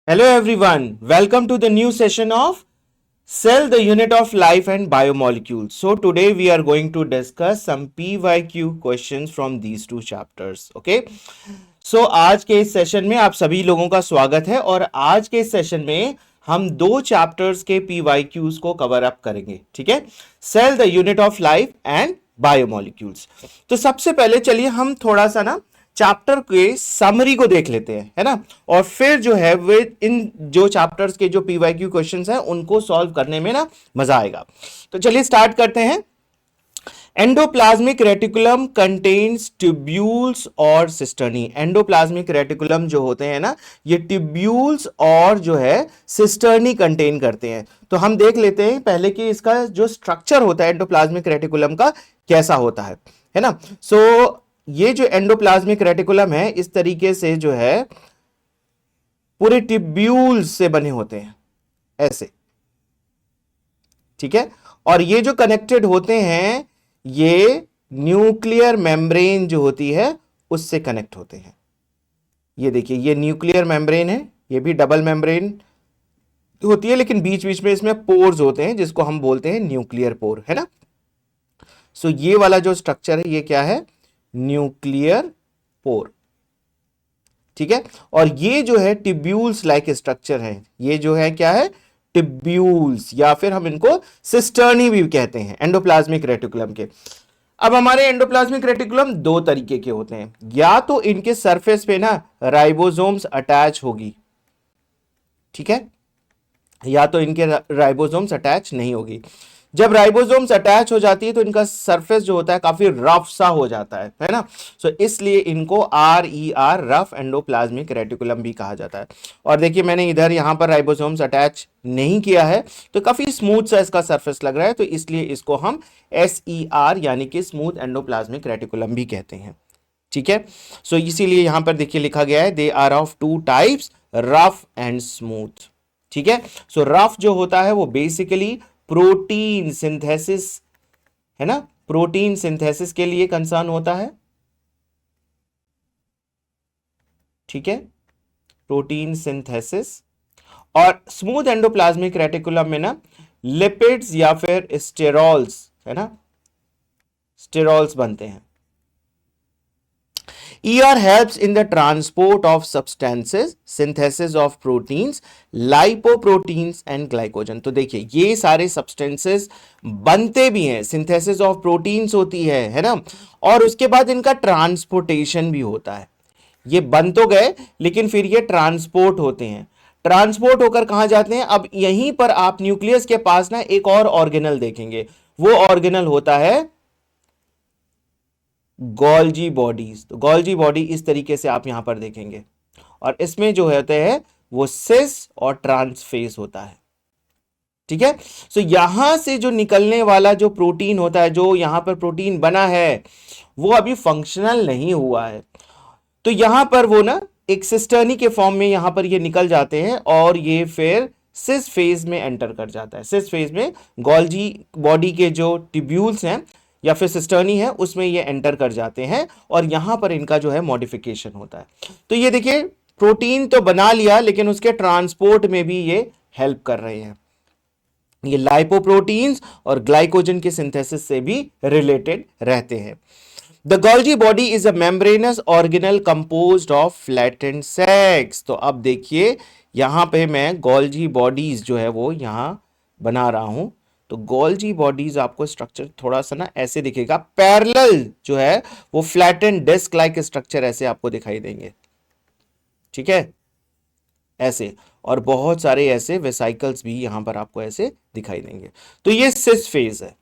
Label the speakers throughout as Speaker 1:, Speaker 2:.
Speaker 1: Hello everyone, welcome to the new session of Cell the Unit of Life and Biomolecules. So today we are going to discuss some PYQ questions from these two chapters. Okay? So आज के इस session में आप सभी लोगों का स्वागत है और आज के इस सेशन में हम दो चैप्टर्स के PYQs को कवर अप करेंगे. ठीक है? Cell the unit of life and biomolecules. तो सबसे पहले चलिए हम थोड़ा सा ना चैप्टर के समरी को देख लेते हैं, है ना, और फिर जो है वे इन जो चैप्टर्स के जो पीवाईक्यू क्वेश्चंस हैं उनको सॉल्व करने में ना मजा आएगा. तो चलिए स्टार्ट करते हैं. एंडोप्लाज्मिक रेटिकुलम कंटेन्स ट्यूब्यूल्स और सिस्टर्नी. एंडोप्लाज्मिक रेटिकुलम जो होते हैं ना, ये ट्यूब्यूल्स और जो है सिस्टर्नी कंटेन करते हैं. तो हम देख लेते हैं पहले कि इसका जो स्ट्रक्चर होता है एंडोप्लाज्मिक रेटिकुलम का कैसा होता है ना. सो ये जो एंडोप्लाज्मिक रेटिकुलम है इस तरीके से जो है पूरे ट्यूब्यूल्स से बने होते हैं ऐसे. ठीक है, और ये जो कनेक्टेड होते हैं ये न्यूक्लियर मेम्ब्रेन जो होती है उससे कनेक्ट होते हैं. ये देखिए, ये न्यूक्लियर मेम्ब्रेन है, ये भी डबल मेम्ब्रेन होती है लेकिन बीच बीच में इसमें पोर्स होते हैं जिसको हम बोलते हैं न्यूक्लियर पोर, है ना. सो ये वाला जो स्ट्रक्चर है ये क्या है, न्यूक्लियर पोर. ठीक है, और ये जो है ट्यूब्यूल्स लाइक स्ट्रक्चर है, ये जो है क्या है, ट्यूब्यूल्स, या फिर हम इनको सिस्टर्नी भी कहते हैं एंडोप्लाज्मिक रेटिकुलम के. अब हमारे एंडोप्लाज्मिक रेटिकुलम दो तरीके के होते हैं. या तो इनके सरफेस पे ना राइबोसोम्स अटैच होगी, ठीक है, या तो इनके राइबोसोम्स अटैच नहीं होगी. जब राइबोसोम्स अटैच हो जाती है तो इनका सरफेस जो होता है काफी रफ सा हो जाता है ना. सो इसलिए इनको RER रफ एंडोप्लाज्मिक रेटिकुलम भी कहा जाता है. और देखिए मैंने इधर यहां पर राइबोसोम्स अटैच नहीं किया है तो काफी स्मूथ सा इसका सरफेस लग रहा है, तो इसलिए इसको हम SER यानी कि स्मूथ एंडोप्लाज्मिक रेटिकुलम भी कहते हैं. ठीक है, सो इसीलिए यहां पर देखिए लिखा गया है they are of two types, rough and smooth. ठीक है, सो रफ जो होता है वो बेसिकली प्रोटीन सिंथेसिस, है ना, प्रोटीन सिंथेसिस के लिए कंसर्न होता है. ठीक है, प्रोटीन सिंथेसिस. और स्मूथ एंडोप्लाज्मिक रेटिकुलम में ना लिपिड्स या फिर स्टेरॉल्स, है ना, स्टेरॉल्स बनते हैं. ER helps in the transport of substances, synthesis of proteins, lipoproteins and glycogen. तो देखिए ये सारे substances बनते भी हैं, synthesis of proteins होती है ना, और उसके बाद इनका ट्रांसपोर्टेशन भी होता है. ये बन तो गए लेकिन फिर ये ट्रांसपोर्ट होते हैं. ट्रांसपोर्ट होकर कहां जाते हैं, अब यहीं पर आप न्यूक्लियस के पास ना एक और ऑर्गेनल देखेंगे, वो ऑर्गेनल होता है गोल्जी बॉडीज. तो गोल्जी बॉडी इस तरीके से आप यहां पर देखेंगे, और इसमें जो होते हैं वो सिस और ट्रांसफेस होता है. ठीक है, सो यहां से जो निकलने वाला जो प्रोटीन होता है, जो यहां पर प्रोटीन बना है वो अभी फंक्शनल नहीं हुआ है, तो यहां पर वो ना एक सिस्टर्नी के फॉर्म में यहां पर ये निकल जाते हैं और ये फिर सिस फेज में एंटर कर जाता है. सिस फेज में गोल्जी बॉडी के जो ट्यूब्यूल्स हैं या फिर सिस्टर्नी है उसमें ये एंटर कर जाते हैं और यहां पर इनका जो है मॉडिफिकेशन होता है. तो ये देखिए प्रोटीन तो बना लिया लेकिन उसके ट्रांसपोर्ट में भी ये हेल्प कर रहे हैं. ये लाइपोप्रोटीन्स और ग्लाइकोजन के सिंथेसिस से भी रिलेटेड रहते हैं. The Golgi body is a membranous organelle composed of flattened sacs. तो अब देखिए यहां पे मैं गोल्जी बॉडीज जो है वो यहां बना रहा हूं. तो गोल्जी बॉडीज आपको स्ट्रक्चर थोड़ा सा ना ऐसे दिखेगा, पैरेलल जो है वो फ्लैटेंड डिस्क लाइक स्ट्रक्चर ऐसे आपको दिखाई देंगे. ठीक है, ऐसे, और बहुत सारे ऐसे वेसाइकल्स भी यहां पर आपको ऐसे दिखाई देंगे. तो ये सिस फेज है,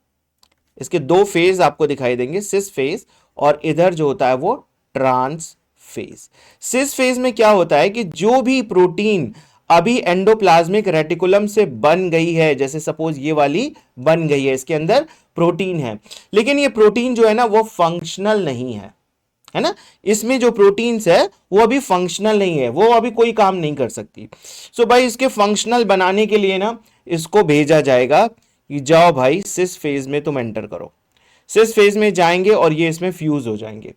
Speaker 1: इसके दो फेज आपको दिखाई देंगे, सिस फेज और इधर जो होता है वो ट्रांस फेज. सिस फेज में क्या होता है कि जो भी प्रोटीन अभी एंडोप्लाज्मिक रेटिकुलम से बन गई है, जैसे सपोज ये वाली बन गई है, इसके अंदर प्रोटीन है, लेकिन ये प्रोटीन जो है ना वो फंक्शनल नहीं है ना, इसमें जो प्रोटीन्स है वो अभी फंक्शनल नहीं है, वो अभी कोई काम नहीं कर सकती. सो भाई इसके फंक्शनल बनाने के लिए ना इसको भेजा जाएगा कि जाओ भाई सिस फेज में तुम एंटर करो. सिस फेज में जाएंगे और ये इसमें फ्यूज हो जाएंगे,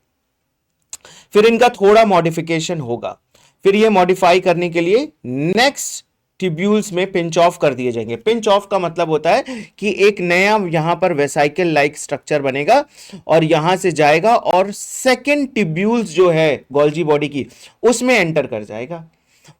Speaker 1: फिर इनका थोड़ा मॉडिफिकेशन होगा, फिर ये मॉडिफाई करने के लिए नेक्स्ट ट्यूब्यूल्स में पिंच ऑफ कर दिए जाएंगे। पिंच ऑफ का मतलब होता है कि एक नया यहां पर वेसाइकल लाइक स्ट्रक्चर बनेगा और यहां से जाएगा और सेकेंड ट्यूब्यूल्स जो है गोल्जी बॉडी की उसमें एंटर कर जाएगा।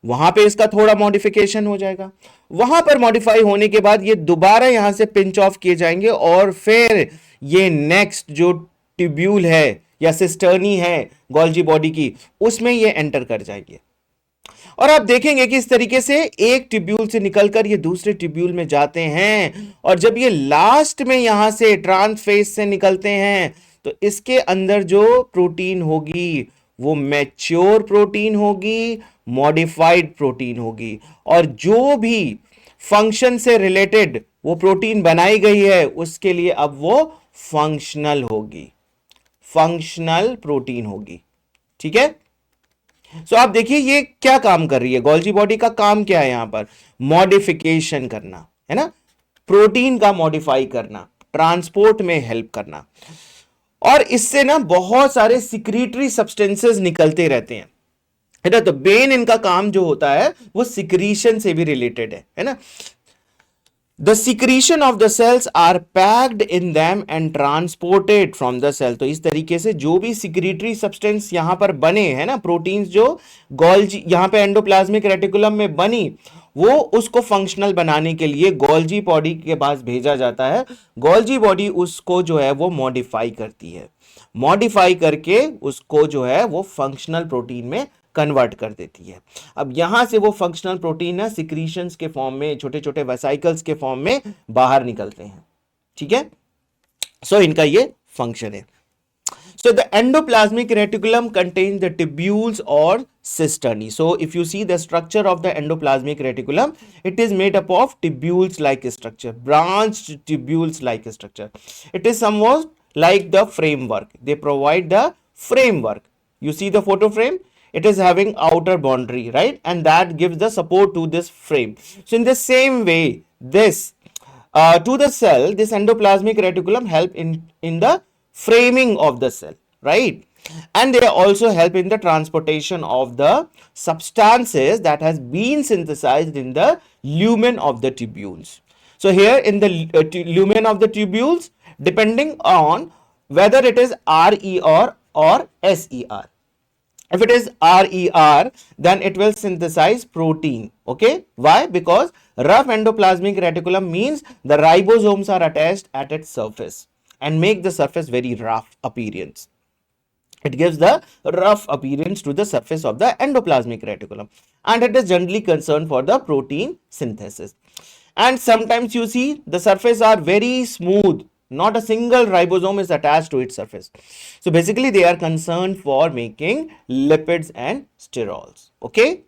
Speaker 1: वहां पे इसका थोड़ा मॉडिफिकेशन हो जाएगा, वहां पर मॉडिफाई होने के बाद ये दोबारा यहां से पिंच ऑफ किए जाएंगे और फिर ये नेक्स्ट जो ट्यूब्यूल है या सिस्टर्नी है गोल्जी बॉडी की उसमें ये एंटर कर जाएंगे। और आप देखेंगे कि इस तरीके से एक ट्यूब्यूल से निकलकर ये दूसरे ट्यूब्यूल में जाते हैं और जब ये लास्ट में यहां से ट्रांसफेस से निकलते हैं तो इसके अंदर जो प्रोटीन होगी वो मैच्योर प्रोटीन होगी, मॉडिफाइड प्रोटीन होगी, और जो भी फंक्शन से रिलेटेड वो प्रोटीन बनाई गई है उसके लिए अब वो फंक्शनल होगी, फंक्शनल प्रोटीन होगी। ठीक है, सो आप देखिए ये क्या काम कर रही है, गोल्जी बॉडी का काम क्या है यहां पर, मॉडिफिकेशन करना है ना, प्रोटीन का मॉडिफाई करना, ट्रांसपोर्ट में हेल्प करना। और इससे ना बहुत सारे सिक्रीटरी सब्सटेंसेस निकलते रहते हैं, है ना। तो बेन इनका काम जो होता है वो सिक्रीशन से भी रिलेटेड है ना। The secretion of the cells are packed in them and transported from the cell। तो इस तरीके से जो भी सिक्रीटरी सब्सटेंस यहां पर बने हैं ना, प्रोटीन्स जो गोल्जी यहां पे एंडोप्लाज्मिक रेटिकुलम में बनी, वो उसको फंक्शनल बनाने के लिए गोल्जी बॉडी के पास भेजा जाता है। गोल्जी बॉडी उसको जो है वो मॉडिफाई करती है, मॉडिफाई करके उसको जो है वो फंक्शनल प्रोटीन में कन्वर्ट कर देती है। अब यहां से वो फंक्शनल प्रोटीन है सिक्रीशंस के फॉर्म में, छोटे छोटे वेसाइकल्स के फॉर्म में बाहर निकलते हैं। ठीक है, सो इनका ये फंक्शन है। So the endoplasmic reticulum contains the tubules or cisternae. So if you see the structure of the endoplasmic reticulum, it is made up of tubules like structure, branched tubules like structure. It is somewhat like the framework. They provide the framework. You see the photo frame? It is having outer boundary, right? And that gives the support to this frame. So in the same way, this to the cell, this endoplasmic reticulum help in the framing of the cell, right? And they also help in the transportation of the substances that has been synthesized in the lumen of the tubules. So here in the lumen of the tubules, depending on whether it is RER or SER. If it is RER, then it will synthesize protein. Okay, why? Because rough endoplasmic reticulum means the ribosomes are attached at its surface and make the surface very rough appearance. It gives the rough appearance to the surface of the endoplasmic reticulum, and it is generally concerned for the protein synthesis. And sometimes you see the surface are very smooth, not a single ribosome is attached to its surface. So basically they are concerned for making lipids and sterols. Okay,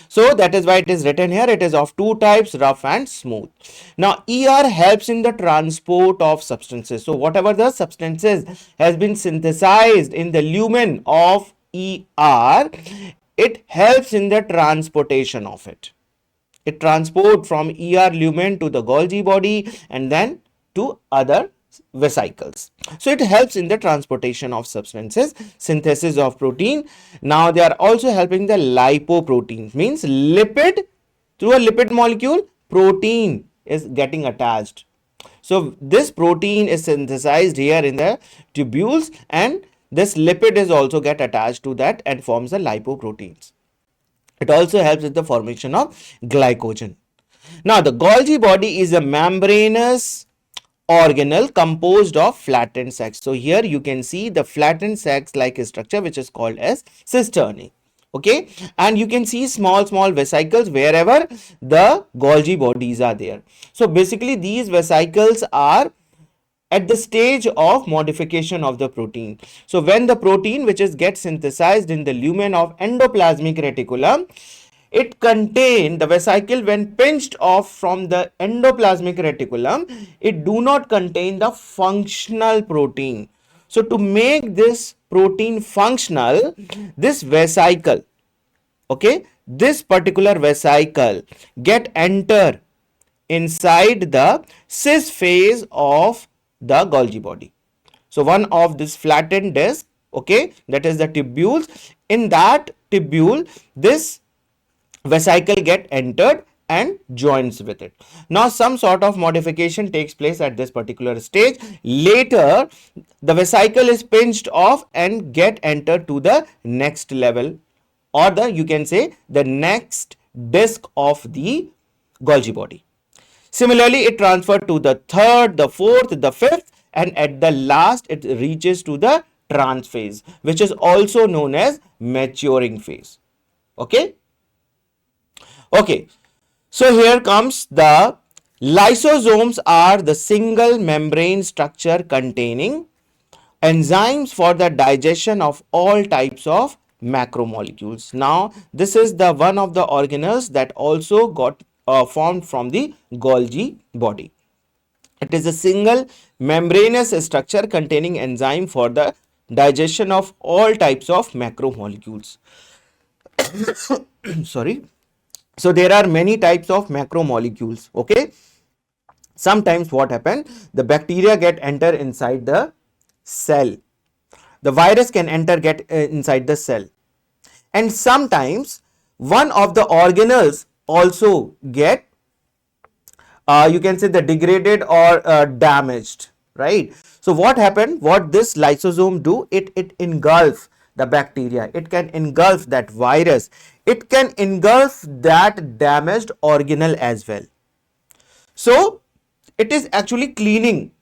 Speaker 1: so that is why it is written here, it is of two types, rough and smooth. Now ER helps in the transport of substances. So whatever the substances has been synthesized in the lumen of ER, it helps in the transportation of it. It transport from ER lumen to the Golgi body and then to other vesicles. So it helps in the transportation of substances, synthesis of protein. Now they are also helping the lipoprotein, means lipid, through a lipid molecule protein is getting attached. So this protein is synthesized here in the tubules and this lipid is also get attached to that and forms the lipoproteins. It also helps with the formation of glycogen. Now the Golgi body is a membranous organelle composed of flattened sacs. So here you can see the flattened sacs like structure which is called as cisternae. Okay, and you can see small vesicles wherever the Golgi bodies are there. So basically these vesicles are at the stage of modification of the protein. So when the protein which is get synthesized in the lumen of endoplasmic reticulum, it contain the vesicle when pinched off from the endoplasmic reticulum, it do not contain the functional protein. So to make this protein functional, this vesicle, okay, this particular vesicle get enter inside the cis phase of the Golgi body. So one of this flattened disc, okay, that is the tubules. In that tubule, this vesicle get entered and joins with it. Now some sort of modification takes place at this particular stage. Later the vesicle is pinched off and get entered to the next level, or the, you can say, the next disc of the Golgi body. Similarly, it transferred to the third, the fourth, the fifth, and at the last it reaches to the trans phase, which is also known as maturing phase. Okay. Okay, so here comes the lysosomes are the single membrane structure containing enzymes for the digestion of all types of macromolecules. Now, this is the one of the organelles that also got formed from the Golgi body. It is a single membranous structure containing enzyme for the digestion of all types of macromolecules. Sorry. So there are many types of macromolecules. Okay. Sometimes what happen, the bacteria get enter inside the cell, the virus can enter get inside the cell, and sometimes one of the organelles also get you can say the degraded or damaged, right? So what happened, what this lysosome do, it engulf the bacteria, it can engulf that virus, it can engulf that damaged organelle as well. So it is actually cleaning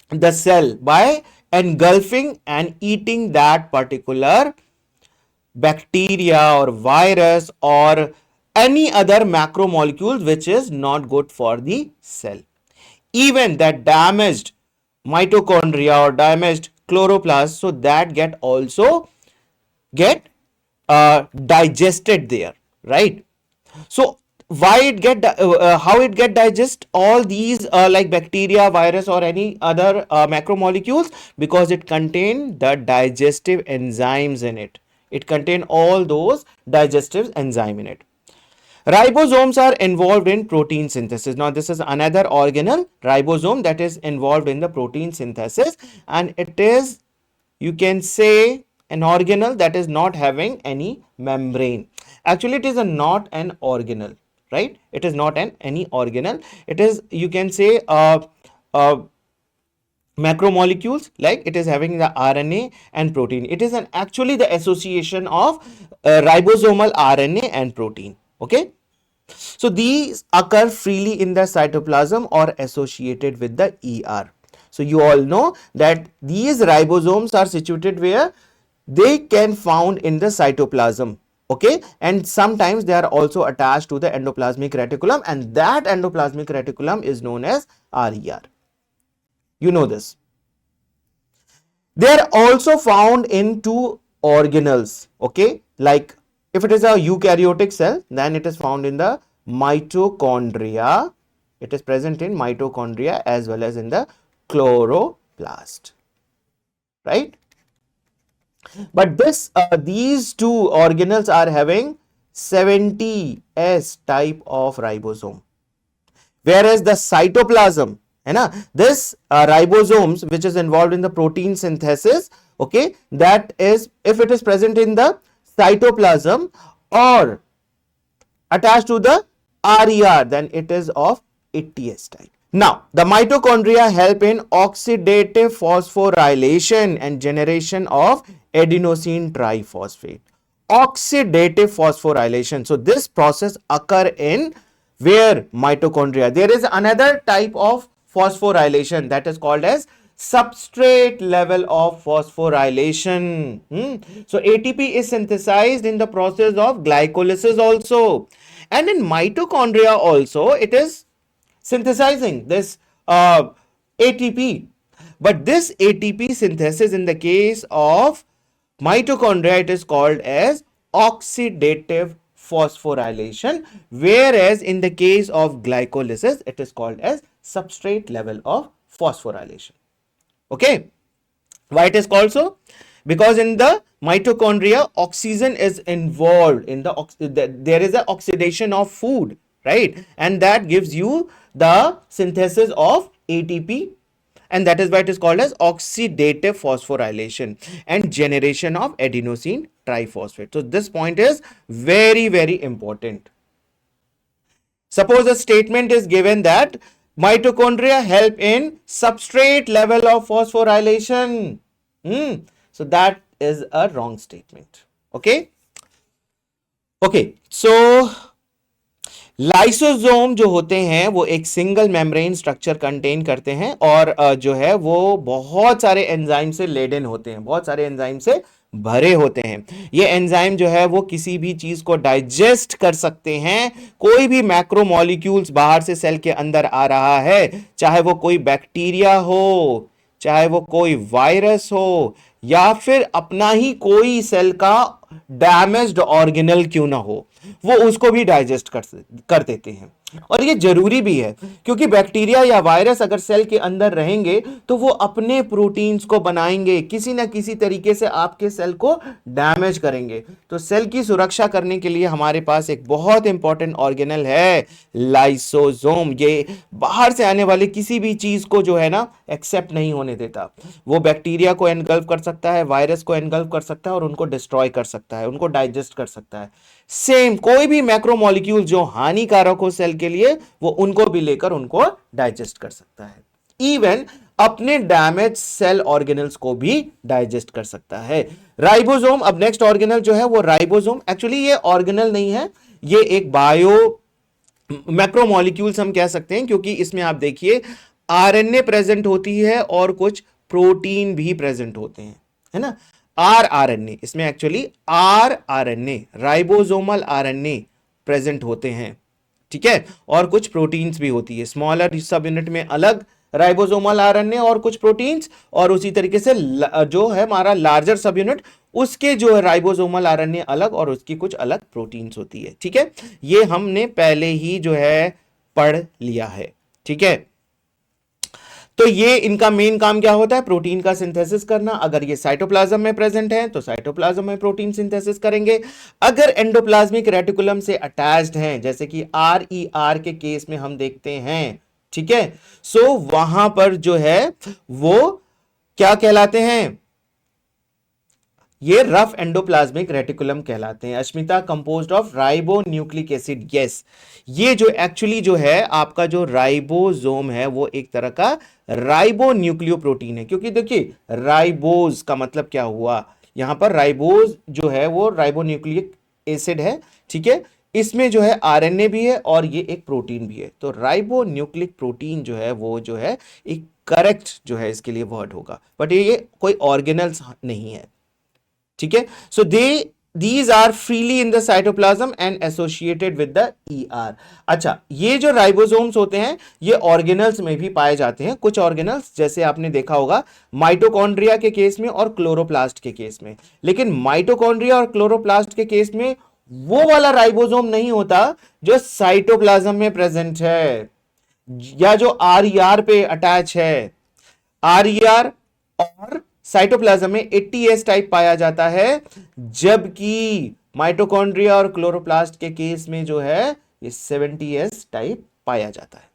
Speaker 1: the cell by engulfing and eating that particular bacteria or virus or any other macromolecules which is not good for the cell. Even that damaged mitochondria or damaged chloroplast, so that get also get digested there, right? So why it get how it get digest all these like bacteria, virus or any other macromolecules, because it contain the digestive enzymes in it. It contain all those digestive enzyme in it. Ribosomes are involved in protein synthesis. Now this is another organelle, ribosome, that is involved in the protein synthesis, and it is, you can say, an organelle that is not having any membrane. Actually it is not an organelle, right? It is not any organelle. It is, you can say, macromolecules, like it is having the RNA and protein. It is actually the association of ribosomal RNA and protein. Okay. So these occur freely in the cytoplasm or associated with the ER. So you all know that these ribosomes are situated where they can found in the cytoplasm. Okay, and sometimes they are also attached to the endoplasmic reticulum, and that endoplasmic reticulum is known as RER. You know this. They are also found in two organelles. Okay, like if it is a eukaryotic cell, then it is found in the mitochondria. It is present in mitochondria as well as in the chloroplast, right? But this these two organelles are having 70S type of ribosome, whereas the cytoplasm, this ribosomes which is involved in the protein synthesis, okay, that is, if it is present in the cytoplasm or attached to the RER, then it is of 80S type. Now, the mitochondria help in oxidative phosphorylation and generation of adenosine triphosphate. Oxidative phosphorylation. So, this process occur in where mitochondria. There is another type of phosphorylation that is called as substrate level of phosphorylation. So, ATP is synthesized in the process of glycolysis also. And in mitochondria also, it is synthesizing this ATP. But this ATP synthesis in the case of mitochondria, it is called as oxidative phosphorylation, whereas in the case of glycolysis, it is called as substrate level of phosphorylation. Okay. Why it is called so? Because in the mitochondria, oxygen is involved in there is an oxidation of food, right? And that gives you the synthesis of ATP, and that is why it is called as oxidative phosphorylation and generation of adenosine triphosphate. So this point is very very important. Suppose a statement is given that mitochondria help in substrate level of phosphorylation. So that is a wrong statement. Okay. Okay. So lysosome जो होते हैं वो एक single membrane structure contain करते हैं और जो है वो बहुत सारे एंजाइम से लेडन होते हैं, बहुत सारे एंजाइम से भरे होते हैं। ये एंजाइम जो है वो किसी भी चीज को डाइजेस्ट कर सकते हैं। कोई भी मैक्रो मॉलिक्यूल्स बाहर से सेल के अंदर आ रहा है, चाहे वो कोई बैक्टीरिया हो, चाहे वो कोई वायरस हो, या फिर अपना ही कोई सेल का डैमेज्ड ऑर्गेनल क्यों ना हो, वो उसको भी डाइजेस्ट कर देते हैं। और ये जरूरी भी है, क्योंकि बैक्टीरिया या वायरस अगर सेल के अंदर रहेंगे तो वो अपने प्रोटीन्स को बनाएंगे, किसी ना किसी तरीके से आपके सेल को डैमेज करेंगे। तो सेल की सुरक्षा करने के लिए हमारे पास एक बहुत इंपॉर्टेंट ऑर्गेनल है लाइसोसोम। ये बाहर से आने वाली किसी भी चीज को जो है ना एक्सेप्ट नहीं होने देता। वो बैक्टीरिया को एनगल्फ कर सकता है, वायरस को एनगल्फ कर सकता है और उनको डिस्ट्रॉय कर सकता है, उनको डाइजेस्ट कर सकता है। सेम कोई भी मैक्रोमोलिक्यूल जो हानिकारक हो सेल के लिए, वो उनको भी लेकर उनको डाइजेस्ट कर सकता है। इवन अपने डैमेज सेल ऑर्गेनल्स को भी डाइजेस्ट कर सकता है। राइबोसोम, अब नेक्स्ट ऑर्गेनल जो है वो राइबोसोम, एक्चुअली ये ऑर्गेनल नहीं है, ये एक बायो मैक्रोमोलिक्यूल्स हम कह सकते हैं, क्योंकि इसमें आप देखिए आरएनए प्रेजेंट होती है और कुछ प्रोटीन भी प्रेजेंट होते हैं, है ना। आरएनए, इसमें actually RNA, ribosomal RNA present होते हैं, ठीक है, और कुछ प्रोटीन्स भी होती है। स्मॉलर सब यूनिट में अलग राइबोसोमल आरएनए और कुछ प्रोटीन्स, और उसी तरीके से जो है हमारा लार्जर सब यूनिट, उसके जो है राइबोसोमल आरएनए अलग और उसकी कुछ अलग प्रोटीन्स होती है, ठीक है। ये हमने पहले ही जो है पढ़ लिया है, ठीक है। तो ये इनका मेन काम क्या होता है? प्रोटीन का सिंथेसिस करना। अगर ये साइटोप्लाज्म में प्रेजेंट है तो साइटोप्लाज्म में प्रोटीन सिंथेसिस करेंगे। अगर एंडोप्लाज्मिक रेटिकुलम से अटैच्ड हैं, जैसे कि आर के केस में हम देखते हैं, ठीक है, सो वहां पर जो है वो क्या कहलाते हैं? ये रफ एंडोप्लाज्मिक रेटिकुलम कहलाते हैं। Ashmita, composed of ribo nucleic acid. Yes, ये जो एक्चुअली जो है आपका जो राइबोसोम है वो एक तरह का राइबो न्यूक्लियोप्रोटीन है, क्योंकि देखिए राइबोज का मतलब क्या हुआ, यहां पर राइबोज जो है वो राइबो न्यूक्लिक एसिड है, ठीक है। इसमें जो है आरएनए भी है और ये एक प्रोटीन भी है, तो राइबो न्यूक्लिक प्रोटीन जो है वो जो है एक करेक्ट जो है इसके लिए वर्ड होगा, बट ये कोई ऑर्गेनल्स नहीं है, ठीक है। So these are freely in the cytoplasm and associated with the ER. अच्छा, ये जो राइबोसोम्स होते हैं ये ऑर्गेनल्स में भी पाए जाते हैं। कुछ ऑर्गेनल्स जैसे आपने देखा होगा माइटोकॉन्ड्रिया के केस में और क्लोरोप्लास्ट के केस में, लेकिन माइटोकॉन्ड्रिया और क्लोरोप्लास्ट के केस में वो वाला राइबोसोम नहीं होता जो साइटोप्लाज्म में प्रेजेंट है या जो आरईआर पे अटैच है। आरईआर और साइटोप्लाज्म में 80s टाइप पाया जाता है, जबकि माइटोकॉन्ड्रिया और क्लोरोप्लास्ट के केस में जो है ये 70s टाइप पाया जाता है।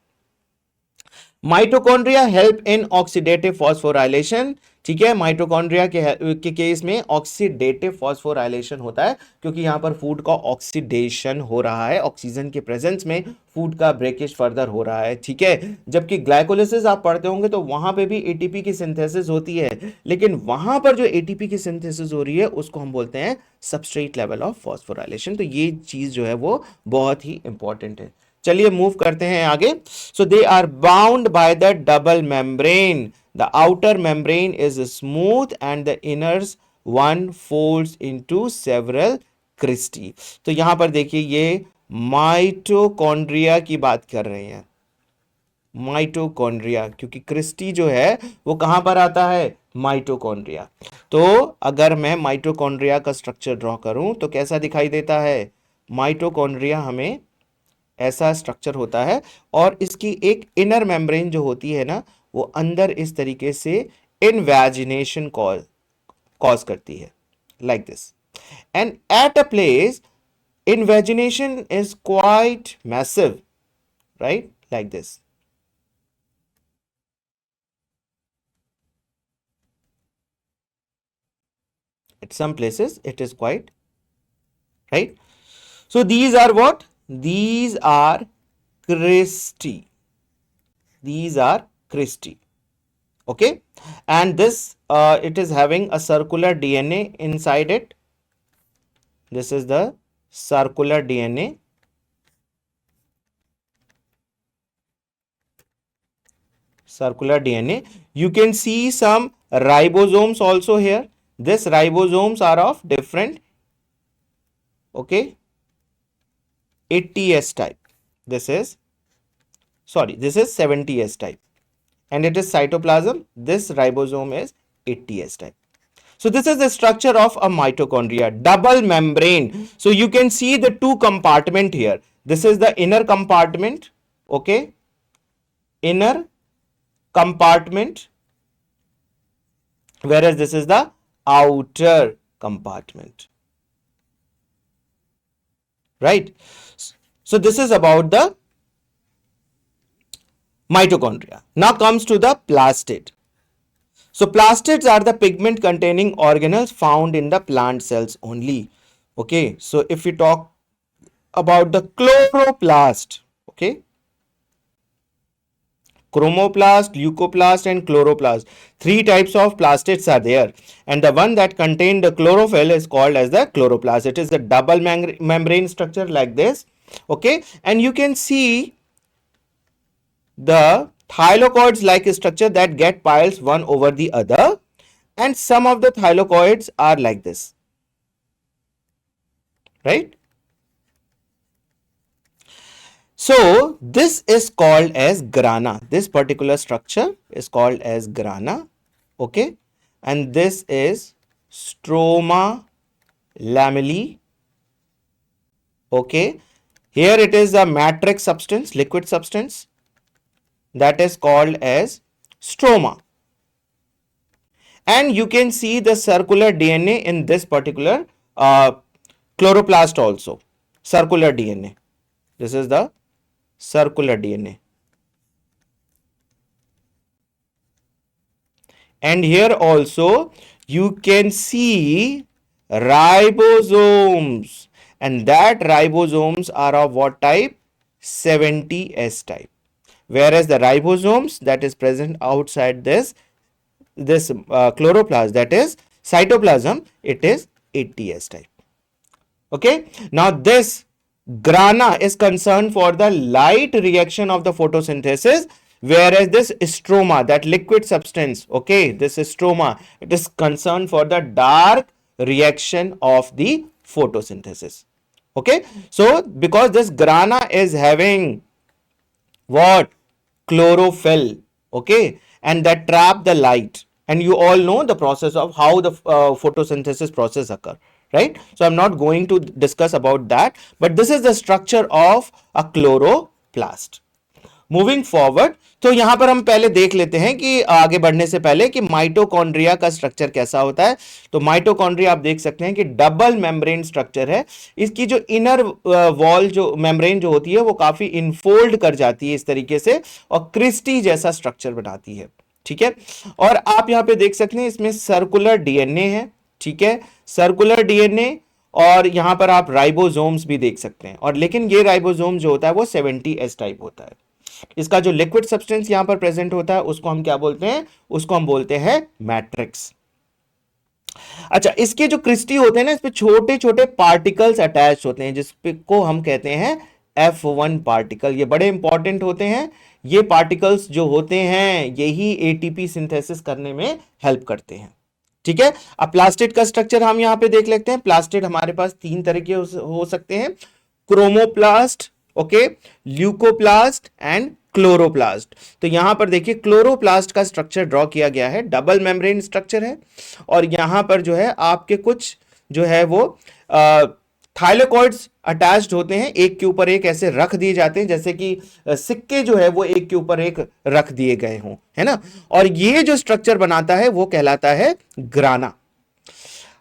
Speaker 1: Mitochondria help in oxidative phosphorylation, ठीक है। माइटोकॉन्ड्रिया के केस में ऑक्सीडेटिव फॉस्फोराइलेशन होता है, क्योंकि यहां पर फूड का ऑक्सीडेशन हो रहा है, ऑक्सीजन के प्रेजेंस में फूड का ब्रेकेज फर्दर हो रहा है, ठीक है। जबकि ग्लाइकोलिसिस आप पढ़ते होंगे तो वहां पे भी एटीपी की सिंथेसिस होती है, लेकिन वहां पर जो एटीपी की सिंथेसिस हो रही है उसको हम बोलते हैं सबस्ट्रेट लेवल ऑफ फॉस्फोराइलेशन। तो ये चीज जो है वो बहुत ही इंपॉर्टेंट है। चलिए मूव करते हैं आगे। So they are bound by the double membrane. The outer membrane is smooth and the inners one folds into several cristae. तो यहां पर देखिए ये माइटोकॉन्ड्रिया की बात कर रहे हैं, माइटोकॉन्ड्रिया, क्योंकि क्रिस्टी जो है वो कहां पर आता है? माइटोकॉन्ड्रिया। तो अगर मैं माइटोकॉन्ड्रिया का स्ट्रक्चर ड्रॉ करूं तो कैसा दिखाई देता है? माइटोकॉन्ड्रिया हमें ऐसा स्ट्रक्चर होता है और इसकी एक इनर मेम्ब्रेन जो होती है ना वो अंदर इस तरीके से इनवैजिनेशन कॉज करती है, like this. And at a place invagination is quite massive, right, like this. At some places it is quite, right? So these are what? These are cristae. These are cristae. Okay, and this it is having a circular DNA inside it. This is the circular DNA. Circular DNA. You can see some ribosomes also here. This ribosomes are of different, okay, 80S type. This is 70S type, and it is cytoplasm. This ribosome is 80S type. So this is the structure of a mitochondria, double membrane. So you can see the two compartment here. This is the inner compartment, okay, inner compartment, whereas this is the outer compartment, right? So this is about the mitochondria. Now comes to the plastid. So plastids are the pigment containing organelles found in the plant cells only. Okay, so if we talk about the chloroplast, okay, chromoplast, leucoplast and chloroplast. Three types of plastids are there, and the one that contain the chlorophyll is called as the chloroplast. It is the double membrane structure like this, okay, and you can see the thylakoids like structure that get piles one over the other, and some of the thylakoids are like this, right? So this is called as grana. This particular structure is called as grana, okay, and this is stroma lamellae, okay. Here it is a matrix substance, liquid substance, that is called as stroma, and you can see the circular DNA in this particular chloroplast also, circular DNA. This is the circular DNA. And here also you can see ribosomes, and that ribosomes are of what type? 70S type. Whereas the ribosomes that is present outside this chloroplast, that is cytoplasm, it is 80S type. Okay, now this grana is concerned for the light reaction of the photosynthesis, whereas this stroma, that liquid substance, okay, this is stroma, it is concerned for the dark reaction of the photosynthesis. Okay, so because this grana is having what? Chlorophyll, okay, and that trap the light, and you all know the process of how the photosynthesis process occur, right? So I'm not going to discuss about that, but this is the structure of a chloroplast. Moving forward, तो यहां पर हम पहले देख लेते हैं कि आगे बढ़ने से पहले कि माइटोकॉन्ड्रिया का स्ट्रक्चर कैसा होता है. तो माइटोकॉन्ड्रिया आप देख सकते हैं कि डबल मेम्ब्रेन स्ट्रक्चर है. इसकी जो इनर वॉल जो मेम्ब्रेन जो होती है वो काफी इनफोल्ड कर जाती है इस तरीके से और क्रिस्टी जैसा स्ट्रक्चर बनाती है. ठीक है, और आप यहां पे देख सकते हैं इसमें सर्कुलर डीएनए है. ठीक है, सर्कुलर डीएनए, और यहां पर आप राइबोसोम्स भी देख सकते हैं. और लेकिन ये राइबोसोम जो होता है वो 70S टाइप होता है. इसका जो लिक्विड सब्सटेंस यहां पर प्रेजेंट होता है उसको हम क्या बोलते हैं? उसको हम बोलते हैं मैट्रिक्स. अच्छा, इसके जो क्रिस्टी होते हैं ना, इस पे छोटे छोटे पार्टिकल्स अटैच होते हैं जिसको हम कहते हैं F1 पार्टिकल. ये बड़े इंपॉर्टेंट होते हैं. ये पार्टिकल्स जो होते हैं यही एटीपी सिंथेसिस करने में हेल्प करते हैं. ठीक है, अब प्लास्टिड का स्ट्रक्चर हम यहां पे देख लेते हैं. प्लास्टिड हमारे पास तीन तरह के हो सकते हैं: chromoplast, okay, leucoplast and chloroplast. तो यहां पर देखिए क्लोरोप्लास्ट का स्ट्रक्चर ड्रॉ किया गया है. डबल मेम्ब्रेन स्ट्रक्चर है, और यहां पर जो है आपके कुछ जो है वो थाइलेकॉइड्स अटैच्ड होते हैं, एक के ऊपर एक ऐसे रख दिए जाते हैं जैसे कि सिक्के जो है वो एक के ऊपर एक रख दिए गए हों, है ना. और ये जो स्ट्रक्चर बनाता है वो कहलाता है ग्राना.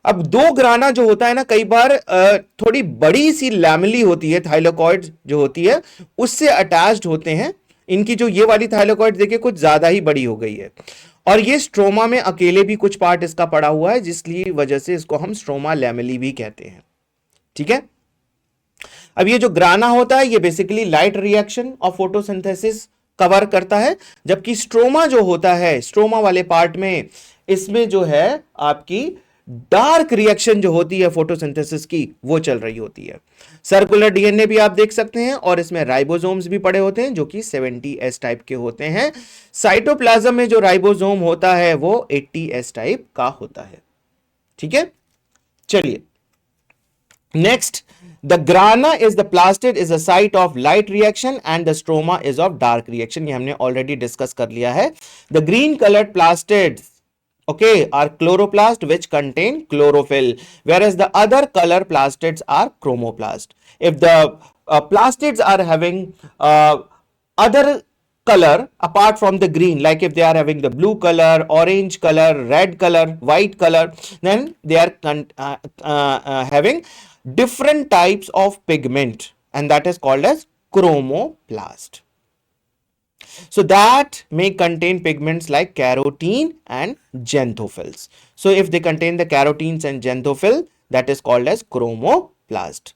Speaker 1: अब दो ग्राना जो होता है ना, कई बार थोड़ी बड़ी सी लैमेली होती है, थाइलेकॉइड जो होती है उससे अटैच्ड होते हैं. इनकी जो ये वाली थाइलेकॉइड देखिए कुछ ज्यादा ही बड़ी हो गई है, और ये स्ट्रोमा में अकेले भी कुछ पार्ट इसका पड़ा हुआ है, जिसकी वजह से इसको हम स्ट्रोमा लैमेली भी कहते हैं। ठीक है, अब ये जो ग्राना होता है ये बेसिकली लाइट रिएक्शन और फोटोसिंथेसिस कवर करता है, जबकि स्ट्रोमा जो होता है, स्ट्रोमा वाले पार्ट में इसमें जो है आपकी डार्क रिएक्शन जो होती है फोटोसिंथेसिस की, वो चल रही होती है। सर्कुलर डीएनए भी आप देख सकते हैं, और इसमें राइबोसोम्स भी पड़े होते हैं जो कि 70S टाइप के होते हैं। साइटोप्लाज्म में जो राइबोसोम होता है वो 80S टाइप का होता है। ठीक है, चलिए next, the ग्राना is the plastid is a site of light reaction and the stroma is of dark reaction. ये हमने ऑलरेडी डिस्कस कर लिया है। The green coloured plastid, okay, are chloroplast which contain chlorophyll, whereas the other color plastids are chromoplast. If the plastids are having other color apart from the green, like if they are having the blue color, orange color, red color, white color, then they are having different types of pigment, and that is called as chromoplast. So that may contain pigments like carotene and xanthophylls. So if they contain the carotenes and xanthophyll, that is called as chromoplast.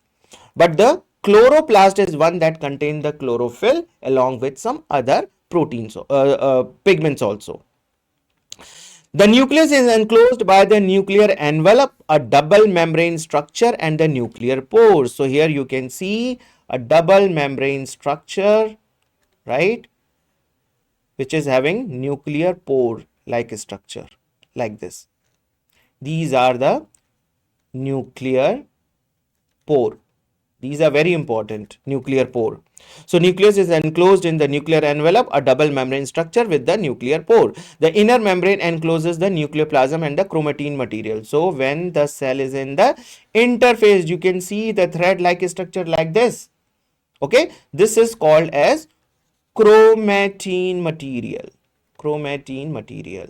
Speaker 1: But the chloroplast is one that contain the chlorophyll along with some other proteins, pigments also. The nucleus is enclosed by the nuclear envelope, a double membrane structure, and the nuclear pores. So here you can see a double membrane structure, right, which is having nuclear pore like structure like this. These are the nuclear pore. These are very important, nuclear pore. So nucleus is enclosed in the nuclear envelope, a double membrane structure with the nuclear pore. The inner membrane encloses the nucleoplasm and the chromatin material. So when the cell is in the interphase, you can see the thread like structure like this. Okay, this is called as chromatin material. Chromatin material.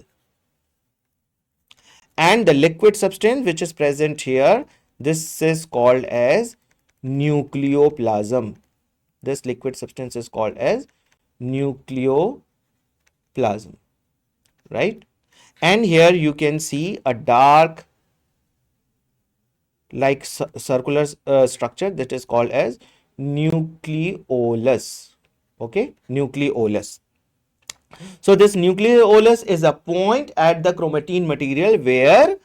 Speaker 1: And the liquid substance which is present here, this is called as nucleoplasm. This liquid substance is called as nucleoplasm, right? And here you can see a dark like circular structure that is called as nucleolus. Okay, nucleolus. So this nucleolus is a point at the chromatin material where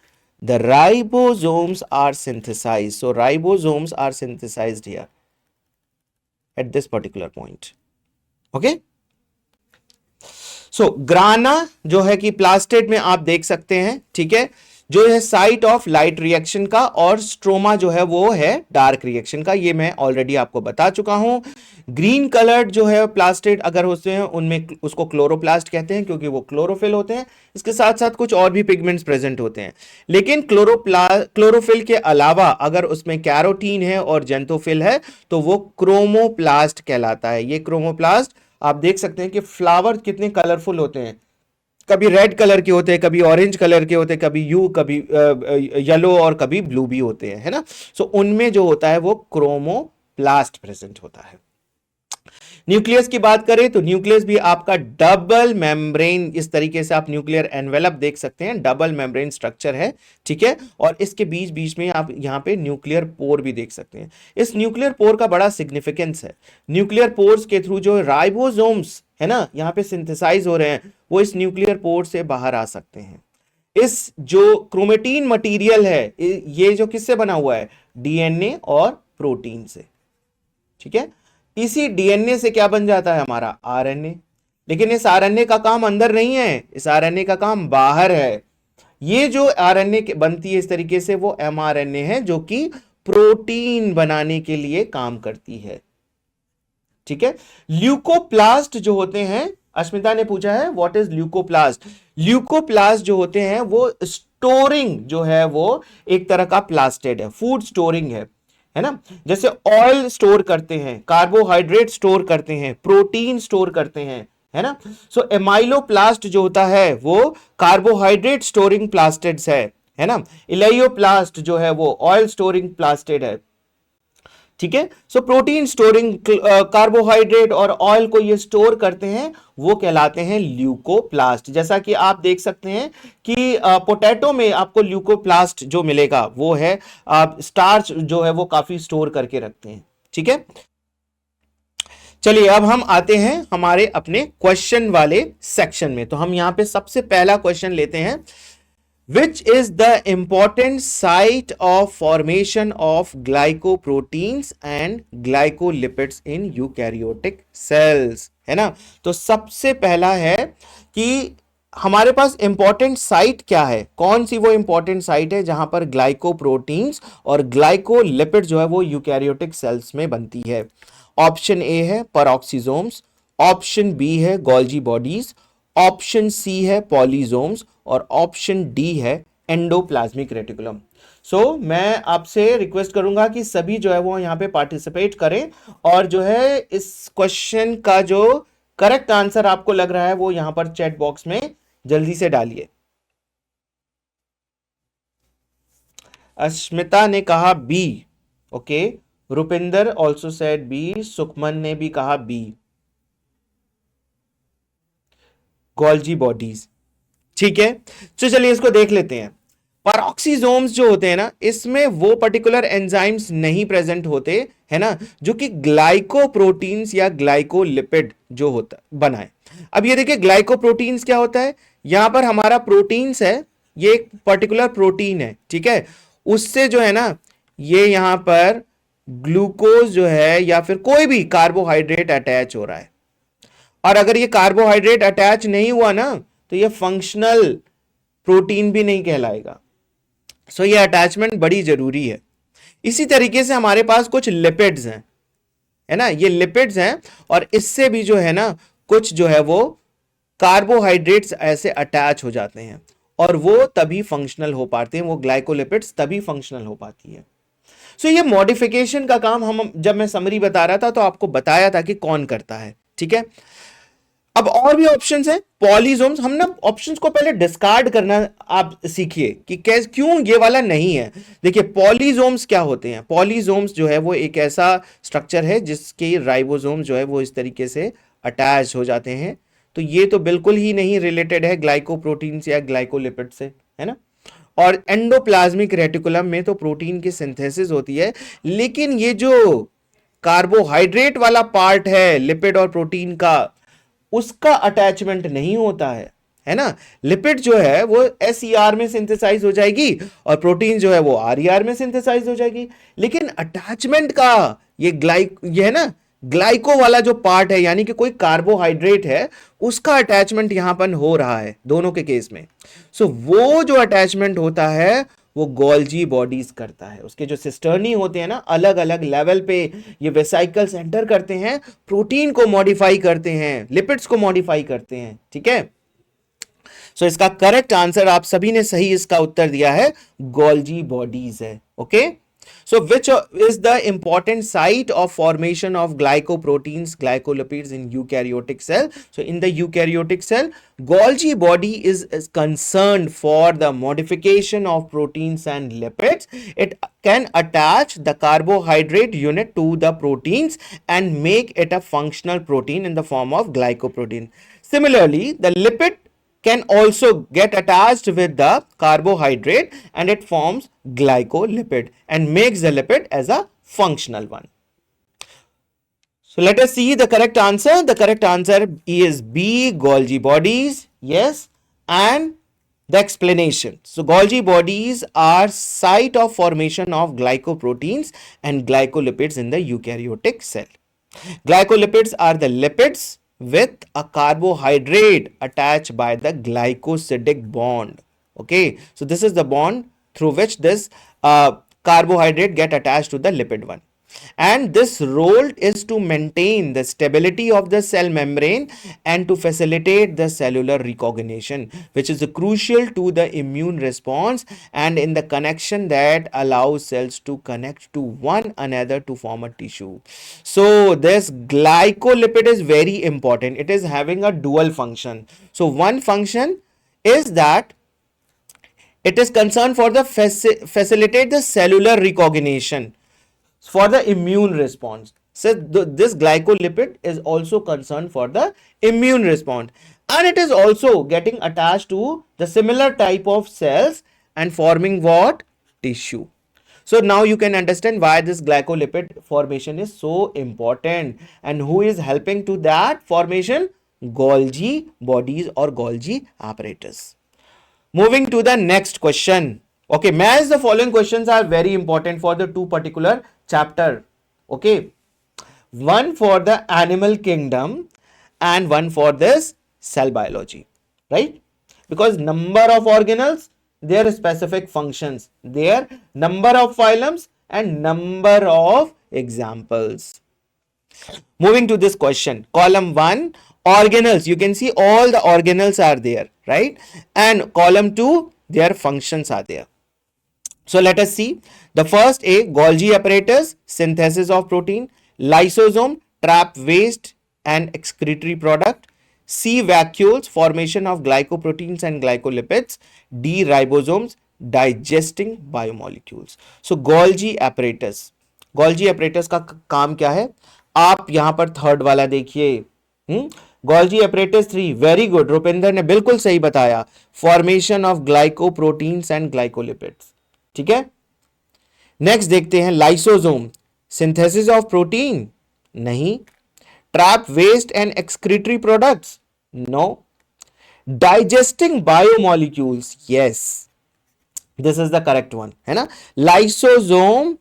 Speaker 1: the ribosomes are synthesized. So ribosomes are synthesized here at this particular point. Okay. So grana जो है कि plastid में आप देख सकते हैं, ठीक है, जो है साइट ऑफ लाइट रिएक्शन का, और स्ट्रोमा जो है वो है डार्क रिएक्शन का। ये मैं ऑलरेडी आपको बता चुका हूं। ग्रीन कलर्ड जो है प्लास्टिड अगर होते हैं उनमें उसको क्लोरोप्लास्ट कहते हैं, क्योंकि वो क्लोरोफिल होते हैं। इसके साथ साथ कुछ और भी पिगमेंट्स प्रेजेंट होते हैं, लेकिन क्लोरोफिल के अलावा अगर उसमें कैरोटीन है और जेंथोफिल है तो वो क्रोमोप्लास्ट कहलाता है। ये क्रोमोप्लास्ट आप देख सकते हैं कि फ्लावर कितने कलरफुल होते हैं, कभी रेड कलर के होते हैं, कभी ऑरेंज कलर के होते हैं, कभी येलो और कभी ब्लू भी होते हैं, है ना। सो उनमें जो होता है वो क्रोमोप्लास्ट प्रेजेंट होता है। न्यूक्लियस की बात करें तो न्यूक्लियस भी आपका डबल मेम्ब्रेन, इस तरीके से आप न्यूक्लियर एनवेलप देख सकते हैं, डबल मेम्ब्रेन स्ट्रक्चर है, ठीक है। और इसके बीच बीच में आप यहां पे न्यूक्लियर पोर भी देख सकते हैं। इस न्यूक्लियर पोर का बड़ा सिग्निफिकेंस है। न्यूक्लियर पोर्स के थ्रू जो राइबोसोम्स है ना यहाँ पे सिंथेसाइज हो रहे हैं, वो इस न्यूक्लियर पोर से बाहर आ सकते हैं। इस जो क्रोमेटिन मटेरियल है ये जो किससे बना हुआ है, डीएनए और प्रोटीन से, ठीक है। इसी डीएनए से क्या बन जाता है हमारा आरएनए, लेकिन इस आरएनए का काम अंदर नहीं है, इस आरएनए का काम बाहर है। ये जो आरएनए बनती है इस तरीके से वो एमआरएनए है जो कि प्रोटीन बनाने के लिए काम करती है, ठीक है। ल्यूकोप्लास्ट जो होते हैं, अश्मिता ने पूछा है व्हाट इज ल्यूकोप्लास्ट। ल्यूकोप्लास्ट जो होते हैं वो स्टोरिंग जो है वो एक तरह का प्लास्टिड है, फूड स्टोरिंग है ना। जैसे ऑयल स्टोर करते हैं, कार्बोहाइड्रेट स्टोर करते हैं, प्रोटीन स्टोर करते हैं, है ना। सो एमाइलोप्लास्ट जो होता है वो कार्बोहाइड्रेट स्टोरिंग प्लास्टिड्स है ना। इलेयोप्लास्ट जो है वो ऑयल स्टोरिंग प्लास्टिड है। ठीक है। सो प्रोटीन स्टोरिंग कार्बोहाइड्रेट और ऑयल को ये स्टोर करते हैं, वो कहलाते हैं ल्यूकोप्लास्ट। जैसा कि आप देख सकते हैं कि पोटैटो में आपको ल्यूकोप्लास्ट जो मिलेगा वो है स्टार्च जो है वो काफी स्टोर करके रखते हैं। ठीक है, चलिए अब हम आते हैं हमारे अपने क्वेश्चन वाले सेक्शन में। तो हम यहां पे सबसे पहला क्वेश्चन लेते हैं, which is the important site of formation of glycoproteins and glycolipids in eukaryotic cells, है ना। तो सबसे पहला है कि हमारे पास इंपॉर्टेंट साइट क्या है, कौन सी वो इंपॉर्टेंट साइट है जहां पर ग्लाइकोप्रोटीन्स और ग्लाइकोलिपिड जो है वो यूकैरियोटिक सेल्स में बनती है। ऑप्शन ए है पेरोक्सिसोम्स, ऑप्शन बी है गोल्जी बॉडीज, ऑप्शन सी है पॉलीजोम्स और ऑप्शन डी है एंडोप्लाज्मिक रेटिकुलम। सो मैं आपसे रिक्वेस्ट करूंगा कि सभी जो है वो यहां पे पार्टिसिपेट करें और जो है इस क्वेश्चन का जो करेक्ट आंसर आपको लग रहा है वो यहां पर चैट बॉक्स में जल्दी से डालिए। अस्मिता ने कहा B, okay. Rupinder also said B, Sukhman ने भी कहा बी, गोल्जी बॉडीज। ठीक है, तो चलिए इसको देख लेते हैं। पेरोक्सिसोम्स जो होते हैं ना, इसमें वो पर्टिकुलर एंजाइम्स नहीं प्रेजेंट होते, है ना, जो कि ग्लाइकोप्रोटीन्स या ग्लाइकोलिपिड जो होता बनाए। अब ये देखिए ग्लाइकोप्रोटीन्स क्या होता है, यहां पर हमारा प्रोटीन्स है, ये एक पर्टिकुलर प्रोटीन है, ठीक है, उससे जो है ना ये यहां पर ग्लूकोज जो है या फिर कोई भी कार्बोहाइड्रेट अटैच हो रहा है। और अगर ये कार्बोहाइड्रेट अटैच नहीं हुआ ना तो ये फंक्शनल प्रोटीन भी नहीं कहलाएगा। सो ये अटैचमेंट बड़ी जरूरी है। इसी तरीके से हमारे पास कुछ लिपिड्स हैं, है ना, ये लिपिड्स हैं और इससे भी जो है ना कुछ जो है वो कार्बोहाइड्रेट्स ऐसे अटैच हो जाते हैं और वो तभी फंक्शनल हो पाते हैं, वो ग्लाइकोलिपिड्स तभी फंक्शनल हो पाती है। सो ये मॉडिफिकेशन का काम हम जब मैं समरी बता रहा था तो आपको बताया था कि कौन करता है। ठीक है, अब और भी ऑप्शंस हैं पॉलीजोम्स, हम ना ऑप्शंस को पहले डिस्कार्ड करना आप सीखिए कि कैसे क्यों ये वाला नहीं है। देखिए पॉलीजोम्स क्या होते हैं, पॉलीजोम्स जो है वो एक ऐसा स्ट्रक्चर है जिसके राइबोसोम जो है वो इस तरीके से अटैच हो जाते हैं। तो ये तो बिल्कुल ही नहीं रिलेटेड है ग्लाइकोप्रोटीन्स या ग्लाइकोलिपिड से, है ना। और एंडोप्लाज्मिक रेटिकुलम में तो प्रोटीन की सिंथेसिस होती है, लेकिन ये जो कार्बोहाइड्रेट वाला पार्ट है लिपिड और प्रोटीन का, उसका अटैचमेंट नहीं होता है ना। लिपिड जो है वो एसईआर में सिंथेसाइज हो जाएगी और प्रोटीन जो है वो आरईआर में सिंथेसाइज हो जाएगी, लेकिन अटैचमेंट का ये है ना ग्लाइको वाला जो पार्ट है, यानी कि कोई कार्बोहाइड्रेट है, उसका अटैचमेंट यहां पर हो रहा है दोनों के केस में। सो वो जो अटैचमेंट होता है वो गोल्जी बॉडीज करता है। उसके जो सिस्टर्नी होते हैं ना, अलग अलग लेवल पे ये वेसाइकल्स एंटर करते हैं, प्रोटीन को मॉडिफाई करते हैं, लिपिड्स को मॉडिफाई करते हैं। ठीक है, सो इसका करेक्ट आंसर आप सभी ने सही इसका उत्तर दिया है, गोल्जी बॉडीज है। Okay, so which is the important site of formation of glycoproteins, glycolipids in eukaryotic cell? So in the eukaryotic cell, Golgi body is concerned for the modification of proteins and lipids. It can attach the carbohydrate unit to the proteins and make it a functional protein in the form of glycoprotein. Similarly, the lipid can also get attached with the carbohydrate and it forms glycolipid and makes the lipid as a functional one. So let us see the correct answer. The correct answer is B, Golgi bodies. Yes, and the explanation. So Golgi bodies are site of formation of glycoproteins and glycolipids in the eukaryotic cell. Glycolipids are the lipids with a carbohydrate attached by the glycosidic bond. Okay, so this is the bond through which this carbohydrate get attached to the lipid one, and this role is to maintain the stability of the cell membrane and to facilitate the cellular recognition, which is crucial to the immune response and in the connection that allows cells to connect to one another to form a tissue. So this glycolipid is very important. It is having a dual function. So one function is that it is concerned for the facilitate the cellular recognition. for the immune response. So this glycolipid is also concerned for the immune response, and it is also getting attached to the similar type of cells and forming what? Tissue. So now you can understand why this glycolipid formation is so important, and who is helping to that formation? Golgi bodies or Golgi apparatus. Moving to the next question. Okay, as the following questions are very important for the two particular chapter. Okay, one for the animal kingdom and one for this cell biology, right? Because number of organelles, their specific functions, their number of phylums and number of examples. Moving to this question, column 1, organelles, you can see all the organelles are there, right? And column 2, their functions are there. So let us see. The first A, Golgi apparatus, synthesis of protein. Lysosome, trap waste and excretory product. C, vacuoles, formation of glycoproteins and glycolipids. D, ribosomes, digesting biomolecules. So Golgi apparatus. Golgi apparatus का काम क्या है? आप यहां पर third वाला देखिए. Golgi apparatus 3, very good, Rupinder ने बिल्कुल सही बताया. Formation of glycoproteins and glycolipids. ठीक है. नेक्स्ट देखते हैं लाइसोसोम, सिंथेसिस ऑफ प्रोटीन नहीं. Trap waste and excretory products no. Digesting biomolecules yes, this is the correct one, है ना. Lysosome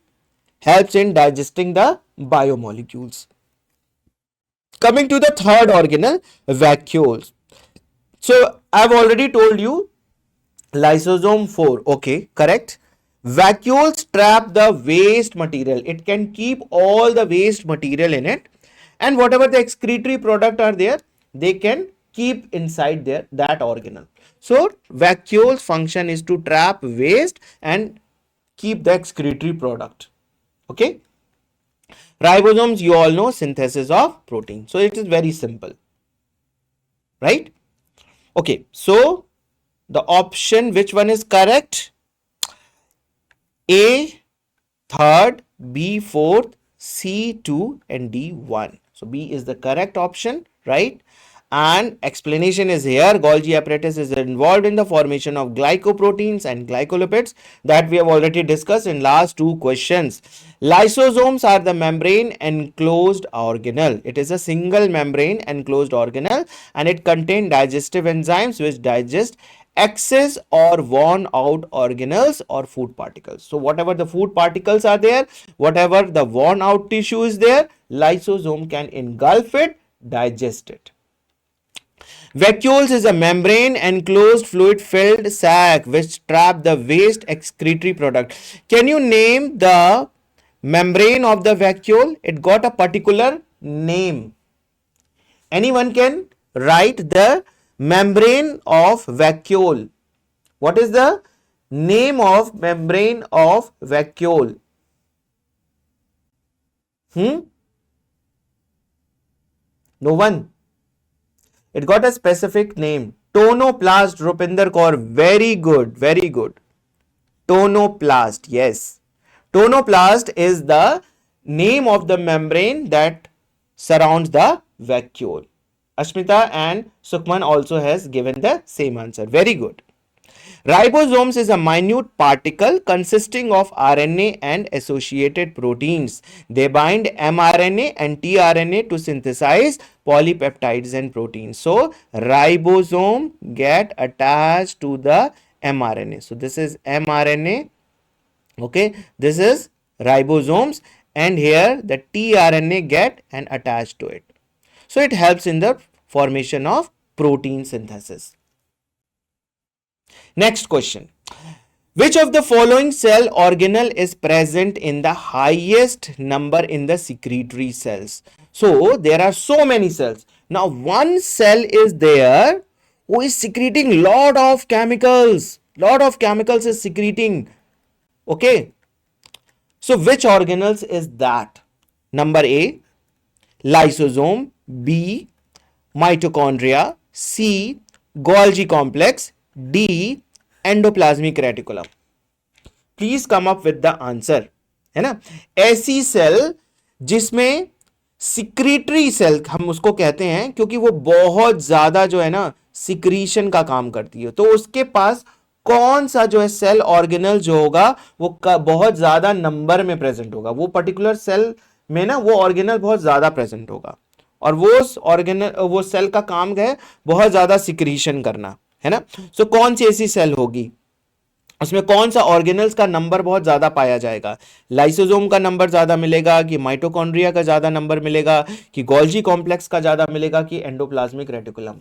Speaker 1: helps in digesting the biomolecules. Coming to the third organelle, vacuoles. So I've already told you lysosome 4, okay, correct. Vacuoles trap the waste material. It can keep all the waste material in it, and whatever the excretory product are there, they can keep inside there that organelle. So vacuoles function is to trap waste and keep the excretory product. Okay, ribosomes, you all know, synthesis of protein. So it is very simple, right? Okay, so the option, which one is correct? A third, B fourth, C 2 and D 1. So B is the correct option, right? And explanation is here. Golgi apparatus is involved in the formation of glycoproteins and glycolipids that we have already discussed in last two questions. Lysosomes are the membrane enclosed organelle. It is a single membrane enclosed organelle, and it contains digestive enzymes which digest excess or worn out organelles or food particles. So whatever the food particles are there, whatever the worn out tissue is there, lysosome can engulf it, digest it. Vacuoles is a membrane enclosed fluid filled sac which trap the waste excretory product. Can you name the membrane of the vacuole? It got a particular name. Anyone can write the membrane of vacuole. What is the name of membrane of vacuole? No one. It got a specific name. Tonoplast, Rupinder Kaur. Very good, very good. Tonoplast, yes. Tonoplast is the name of the membrane that surrounds the vacuole. Ashmita and Sukhman also has given the same answer. Very good. Ribosomes is a minute particle consisting of RNA and associated proteins. They bind mRNA and tRNA to synthesize polypeptides and proteins. So ribosome get attached to the mRNA. So this is mRNA. Okay, this is ribosomes, and here the tRNA get and attached to it. So it helps in the formation of protein synthesis. Next question. Which of the following cell organelle is present in the highest number in the secretory cells? So there are so many cells. Now one cell is there who is secreting lot of chemicals. Lot of chemicals is secreting. Okay. So which organelles is that? Number A, lysosome. B, mitochondria. C, Golgi complex. D, endoplasmic reticulum. Please come up with the answer. है ना। ऐसी cell जिसमें secretory cell हम उसको कहते हैं, क्योंकि वो बहुत ज्यादा जो है ना सिक्रीशन का काम करती है, तो उसके पास कौन सा जो है सेल ऑर्गेनल जो होगा वो बहुत ज्यादा नंबर में प्रेजेंट होगा, वो पर्टिकुलर सेल में ना वो ऑर्गेनल बहुत ज्यादा प्रेजेंट होगा, और वो ऑर्गेनल वो सेल का काम है बहुत ज्यादा सिक्रीशन करना, है ना। सो कौन सी ऐसी सेल होगी, उसमें कौन सा ऑर्गेनल्स का नंबर बहुत ज्यादा पाया जाएगा, लाइसोसोम का नंबर ज्यादा मिलेगा कि माइटोकॉन्ड्रिया का ज्यादा नंबर मिलेगा कि गोल्जी कॉम्प्लेक्स का ज्यादा मिलेगा कि एंडोप्लाज्मिक रेटिकुलम।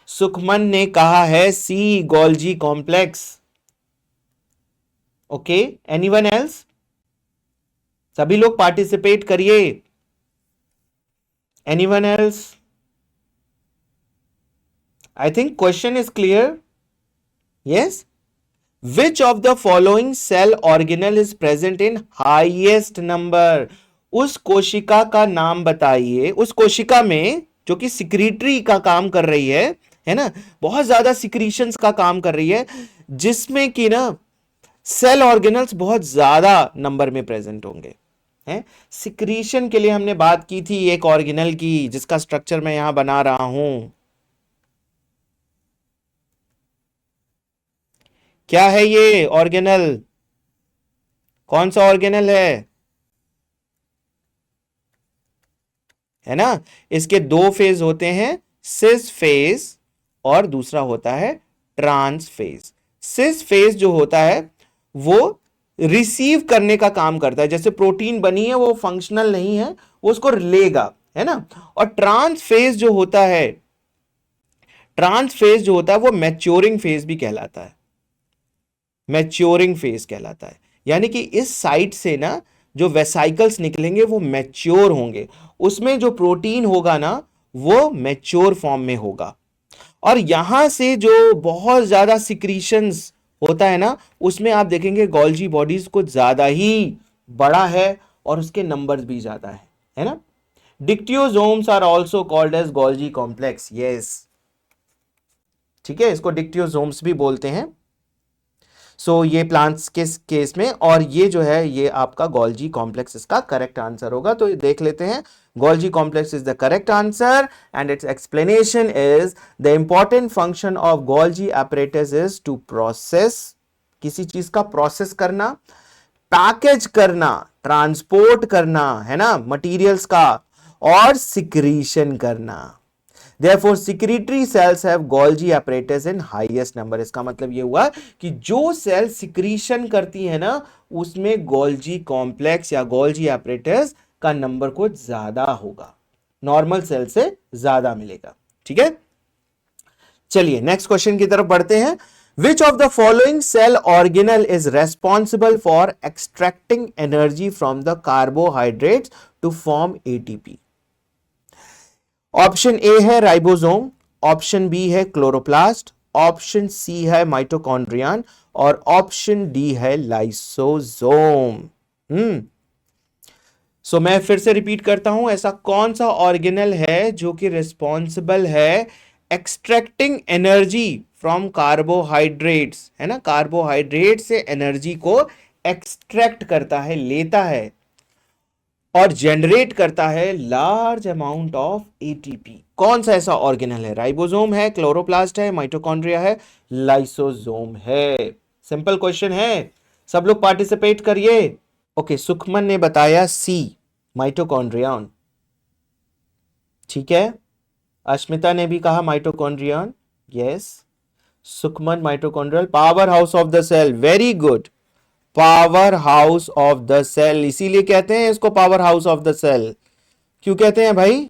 Speaker 1: सुखमन ने कहा है C, Golgi complex. Okay, anyone else? सभी लोग पार्टिसिपेट करिए। Anyone else? I think question is clear. Yes, Which of the following cell organelle is present in highest number? उस कोशिका का नाम बताइए, उस कोशिका में जो कि सिक्रीटरी का काम कर रही है ना, बहुत ज्यादा सिक्रीशंस का काम कर रही है, जिसमें कि ना सेल ऑर्गेनल्स बहुत ज्यादा नंबर में प्रेजेंट होंगे। हैं, सिक्रीशन के लिए हमने बात की थी एक ऑर्गेनल की, जिसका स्ट्रक्चर मैं यहां बना रहा हूं। क्या है ये ऑर्गेनल? कौन सा ऑर्गेनल है ना। इसके दो फेज होते हैं, सिस फेज और दूसरा होता है ट्रांस फेज। सिस फेज जो होता है वो रिसीव करने का काम करता है, जैसे प्रोटीन बनी है वो फंक्शनल नहीं है, वो उसको लेगा, है ना। और ट्रांस फेज जो होता है, ट्रांस फेज जो होता है वो मैच्योरिंग फेज भी कहलाता है, मैच्योरिंग फेज कहलाता है। यानी कि इस साइट से ना जो वेसाइकल्स निकलेंगे वो मैच्योर होंगे, उसमें जो प्रोटीन होगा ना वो मैच्योर फॉर्म में होगा, और यहां से जो बहुत ज्यादा सिक्रीशंस होता है ना, उसमें आप देखेंगे गोल्जी बॉडीज को ज्यादा ही बड़ा है और उसके नंबर्स भी ज्यादा है ना। Dictyosomes are also called as Golgi complex. Yes, ठीक है, इसको डिक्टियोसोम्स भी बोलते हैं। सो ये प्लांट्स के केस में, और ये जो है ये आपका गोल्जी कॉम्प्लेक्स इसका करेक्ट आंसर होगा। तो ये देख लेते हैं, Golgi complex is the correct answer and its explanation is the important function of Golgi apparatus is to process, किसी चीज का प्रोसेस करना, पैकेज करना, ट्रांसपोर्ट करना, है ना, मटेरियल्स का, और सिक्रीशन करना। Therefore, secretory cells have Golgi apparatus in highest number। इसका मतलब ये हुआ कि जो सेल सिक्रीशन करती है ना उसमें गोल्जी कॉम्प्लेक्स या गोल्जी apparatus का नंबर कुछ ज्यादा होगा, नॉर्मल सेल से ज्यादा मिलेगा। ठीक है, चलिए नेक्स्ट क्वेश्चन की तरफ बढ़ते हैं। Which of the following cell organelle is responsible for extracting energy from the carbohydrates to form ATP? Option A है राइबोसोम, ऑप्शन बी है क्लोरोप्लास्ट, ऑप्शन सी है माइटोकॉन्ड्रियन, और ऑप्शन डी है लाइसोसोम। सो मैं फिर से रिपीट करता हूं, ऐसा कौन सा ऑर्गेनल है जो कि रिस्पॉन्सिबल है एक्सट्रैक्टिंग एनर्जी फ्रॉम कार्बोहाइड्रेट्स, है ना, कार्बोहाइड्रेट से एनर्जी को एक्सट्रैक्ट करता है, लेता है और जनरेट करता है लार्ज अमाउंट ऑफ एटीपी। कौन सा ऐसा ऑर्गेनल है? राइबोसोम है, क्लोरोप्लास्ट है, माइटोकॉन्ड्रिया है, लाइसोसोम है। सिंपल क्वेश्चन है, सब लोग पार्टिसिपेट करिए। ओके, सुखमन ने बताया सी, माइटोकॉन्ड्रियन। ठीक है, अश्मिता ने भी कहा mitochondrion. Yes, Sukhman mitochondrial power house of the cell, very good, power house of the cell. इसीलिए कहते हैं इसको power house of the cell. क्यों कहते हैं भाई?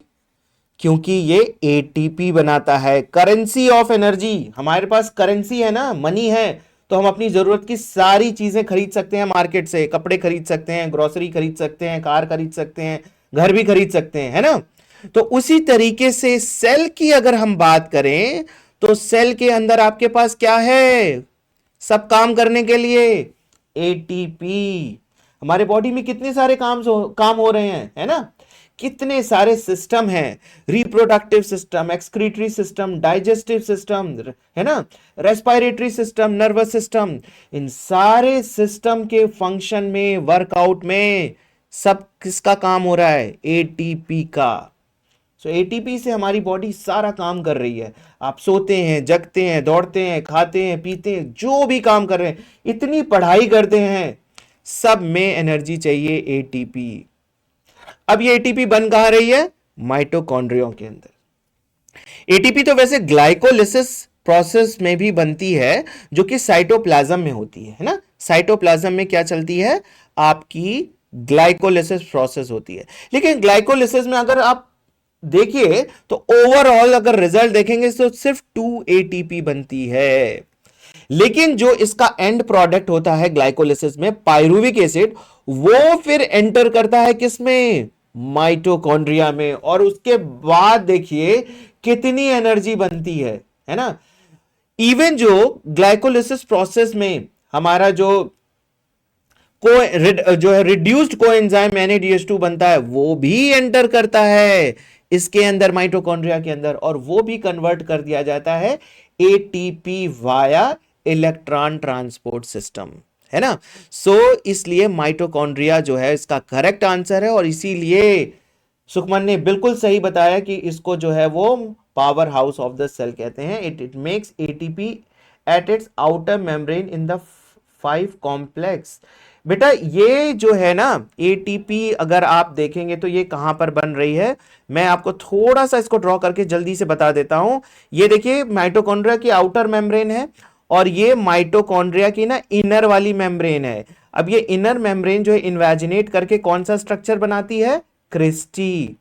Speaker 1: क्योंकि ये एटीपी बनाता है, करेंसी ऑफ एनर्जी। हमारे पास करेंसी है ना, मनी है, तो हम अपनी जरूरत की सारी चीजें खरीद सकते हैं मार्केट से, कपड़े खरीद सकते हैं, ग्रोसरी खरीद सकते हैं, कार खरीद सकते हैं, घर भी खरीद सकते हैं, है ना। तो उसी तरीके से सेल की अगर हम बात करें तो सेल के अंदर आपके पास क्या है सब काम करने के लिए? एटीपी। हमारे बॉडी में कितने सारे काम हो रहे हैं, है ना। कितने सारे सिस्टम हैं, reproductive system, excretory system, digestive system, है ना, रेस्पिरेटरी सिस्टम, नर्वस सिस्टम, इन सारे सिस्टम के फंक्शन में, वर्कआउट में सब किसका काम हो रहा है, एटीपी का। सो एटीपी से हमारी बॉडी सारा काम कर रही है। आप सोते हैं, जगते हैं, दौड़ते हैं, खाते हैं, पीते हैं, जो भी काम कर रहे हैं, इतनी पढ़ाई करते हैं, सब में एनर्जी चाहिए, एटीपी। अब ये एटीपी बन कहां रही है, माइटोकॉन्ड्रिया के अंदर। एटीपी तो वैसे ग्लाइकोलिसिस प्रोसेस में भी बनती है, जो कि साइटोप्लाज्म में होती है ना। साइटोप्लाज्म में क्या चलती है, आपकी ग्लाइकोलिसिस प्रोसेस होती है। लेकिन ग्लाइकोलिसिस में अगर आप देखिए तो ओवरऑल अगर रिजल्ट देखेंगे तो सिर्फ 2 एटीपी बनती है। लेकिन जो इसका एंड प्रोडक्ट होता है ग्लाइकोलिसिस में, पायरुविक एसिड, वो फिर एंटर करता है किसमें, माइटोकॉन्ड्रिया में। और उसके बाद देखिए कितनी एनर्जी बनती है ना। इवन जो ग्लाइकोलिसिस प्रोसेस में हमारा जो जो है रिड्यूस्ड कोएंजाइम NADH2 बनता है, वो भी एंटर करता है इसके अंदर, माइटोकॉन्ड्रिया के अंदर, और वो भी कन्वर्ट कर दिया जाता है ATP via electron transport system, है ना। सो इसलिए माइटोकॉन्ड्रिया जो है इसका करेक्ट आंसर है। और इसीलिए सुखमन ने बिल्कुल सही बताया कि इसको जो है वो power house of the cell कहते हैं। It makes ATP at its outer membrane in the 5 complex. बेटा ये जो है ना एटीपी, अगर आप देखेंगे तो ये कहां पर बन रही है, मैं आपको थोड़ा सा इसको ड्रॉ करके जल्दी से बता देता हूं। ये देखिए माइटोकॉन्ड्रिया की आउटर मेम्ब्रेन है, और ये माइटोकॉन्ड्रिया की ना इनर वाली मेम्ब्रेन है। अब ये इनर मेम्ब्रेन जो है इन्वेजिनेट करके कौन सा स्ट्रक्चर बनाती है, क्रिस्टी।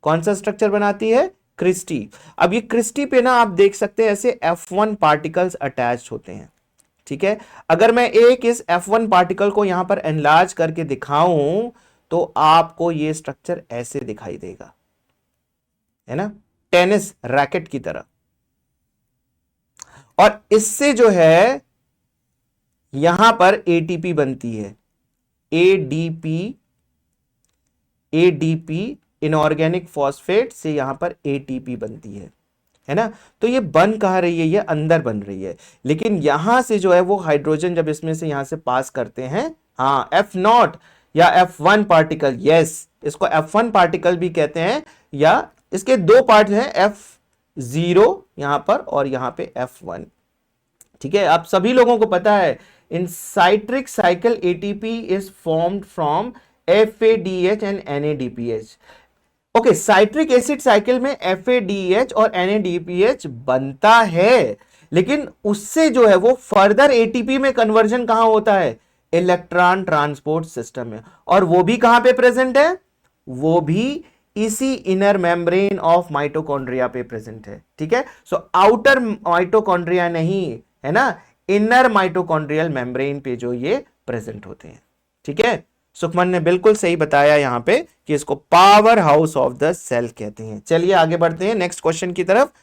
Speaker 1: कौन सा स्ट्रक्चर बनाती है, क्रिस्टी। अब ये क्रिस्टी पे ना आप देख सकते हैं ऐसे F1 पार्टिकल्स अटैच होते हैं, ठीक है। अगर मैं एक इस F1 पार्टिकल को यहां पर एनलार्ज करके दिखाऊं तो आपको ये स्ट्रक्चर ऐसे दिखाई देगा, है ना, टेनिस रैकेट की तरह। और इससे जो है यहां पर एटीपी बनती है, एडीपी, एडीपी इनऑर्गेनिक फॉस्फेट से यहां पर एटीपी बनती है ना। तो ये बन कहां रही है, ये अंदर बन रही है। लेकिन यहां से जो है वो हाइड्रोजन जब इसमें से यहां से पास करते हैं, हाँ, F0 या F1 पार्टिकल, यस, इसको F1 पार्टिकल भी कहते हैं, या इसके दो पार्ट हैं, F0 यहां पर और यहां पे F1, ठीक है। आप सभी लोगों को पता है in citric cycle ATP is formed from FADH and NADPH। Okay, citric acid cycle में FADH और NADPH बनता है, लेकिन उससे जो है वो फर्दर एटीपी में कन्वर्जन कहां होता है, इलेक्ट्रॉन ट्रांसपोर्ट सिस्टम में। और वो भी कहां पे प्रेजेंट है, वो भी इसी इनर मेम्ब्रेन ऑफ माइटोकॉन्ड्रिया पे प्रेजेंट है, ठीक है। सो आउटर माइटोकॉन्ड्रिया नहीं, है ना, इनर माइटोकॉन्ड्रियल मेम्ब्रेन पे जो ये प्रेजेंट होते हैं, ठीक है। सुखमन ने बिल्कुल सही बताया यहां पे कि इसको power house of the cell कहते हैं। चलिए आगे बढ़ते हैं नेक्स्ट क्वेश्चन की तरफ।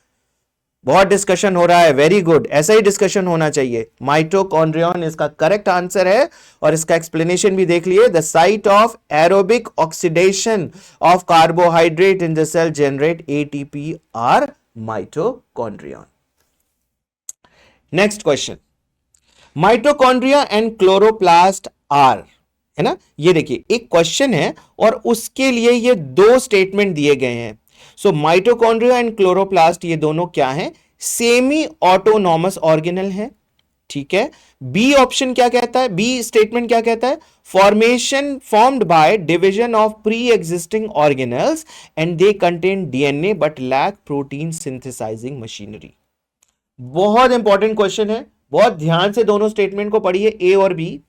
Speaker 1: बहुत डिस्कशन हो रहा है, वेरी गुड, ऐसा ही डिस्कशन होना चाहिए। माइटोकॉन्ड्रियन इसका करेक्ट आंसर है, और इसका एक्सप्लेनेशन भी देख लिए। The site of aerobic oxidation of carbohydrate in the cell generate ATP are mitochondrion. Next question, mitochondria and chloroplast are, है ना। ये देखिए एक क्वेश्चन है और उसके लिए ये दो स्टेटमेंट दिए गए हैं। सो माइटोकॉन्ड्रिया एंड क्लोरोप्लास्ट ये दोनों क्या हैं, सेमी ऑटोनॉमस ऑर्गेनल हैं, ठीक है। बी ऑप्शन क्या कहता है, बी स्टेटमेंट क्या कहता है, formation formed by division of pre existing organelles and they contain DNA but lack protein synthesising machinery. बहुत इंपॉर्टेंट क्वेश्चन है, बहुत ध्यान से दोनों स्टेटमेंट को पढ़िए, ए और बी।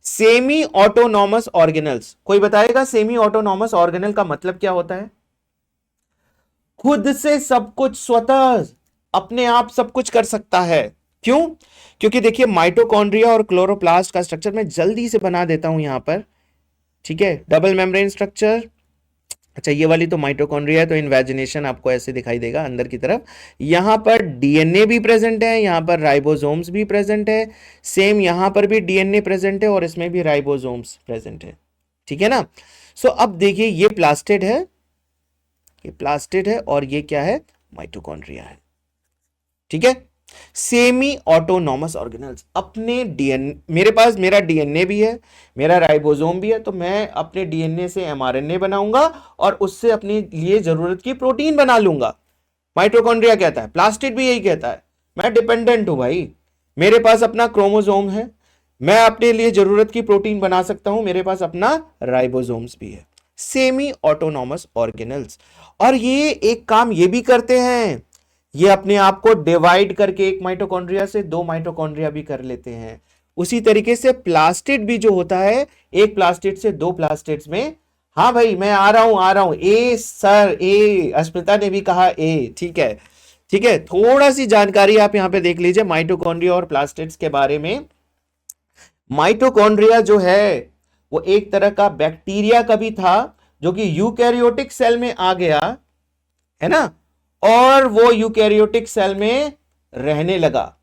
Speaker 1: सेमी ऑटोनॉमस ऑर्गेनल्स, कोई बताएगा सेमी ऑटोनॉमस ऑर्गेनल का मतलब क्या होता है? खुद से सब कुछ, स्वतः अपने आप सब कुछ कर सकता है। क्यों? क्योंकि देखिए माइटोकॉन्ड्रिया और क्लोरोप्लास्ट का स्ट्रक्चर मैं जल्दी से बना देता हूं यहां पर, ठीक है। डबल मेम्ब्रेन स्ट्रक्चर, अच्छा ये वाली तो माइटोकॉन्ड्रिया है तो इन्वेजिनेशन आपको ऐसे दिखाई देगा अंदर की तरफ। यहां पर डीएनए भी प्रेजेंट है, यहां पर राइबोसोम्स भी प्रेजेंट है, सेम यहां पर भी डीएनए प्रेजेंट है और इसमें भी राइबोसोम्स प्रेजेंट है, ठीक है ना। सो अब देखिए ये प्लास्टिड है, ये प्लास्टिड है और ये क्या है, माइटोकॉन्ड्रिया है। ठीक है, सेमी ऑटोनॉमस ऑर्गेनल्स अपने डीएनए, मेरे पास मेरा डीएनए भी है, मेरा राइबोसोम भी है, तो मैं अपने डीएनए से एमआरएनए बनाऊंगा और उससे अपने लिए जरूरत की प्रोटीन बना लूंगा। माइटोकॉन्ड्रिया कहता है, प्लास्टिड भी यही कहता है, मैं डिपेंडेंट हूं भाई, मेरे पास अपना क्रोमोसोम है, मैं अपने लिए जरूरत की प्रोटीन बना सकता हूं, मेरे पास अपना राइबोसोम्स भी है। सेमी ऑटोनॉमस ऑर्गेनल्स, और ये एक काम ये भी करते हैं, ये अपने आप को डिवाइड करके एक माइटोकॉन्ड्रिया से दो माइटोकॉन्ड्रिया भी कर लेते हैं। उसी तरीके से प्लास्टिड भी जो होता है, एक प्लास्टिड से दो प्लास्टिड्स में, हाँ भाई मैं आ रहा हूं ए सर, ए अस्मिता ने भी कहा ए, ठीक है, ठीक है। थोड़ा सी जानकारी आप यहां पे देख लीजिए माइटोकॉन्ड्रिया और प्लास्टिड्स के बारे में। माइटोकॉन्ड्रिया जो है वो एक तरह का बैक्टीरिया कभी था जो कि यूकैरियोटिक सेल में आ गया, है ना, और वो यूकैरियोटिक सेल में रहने लगा,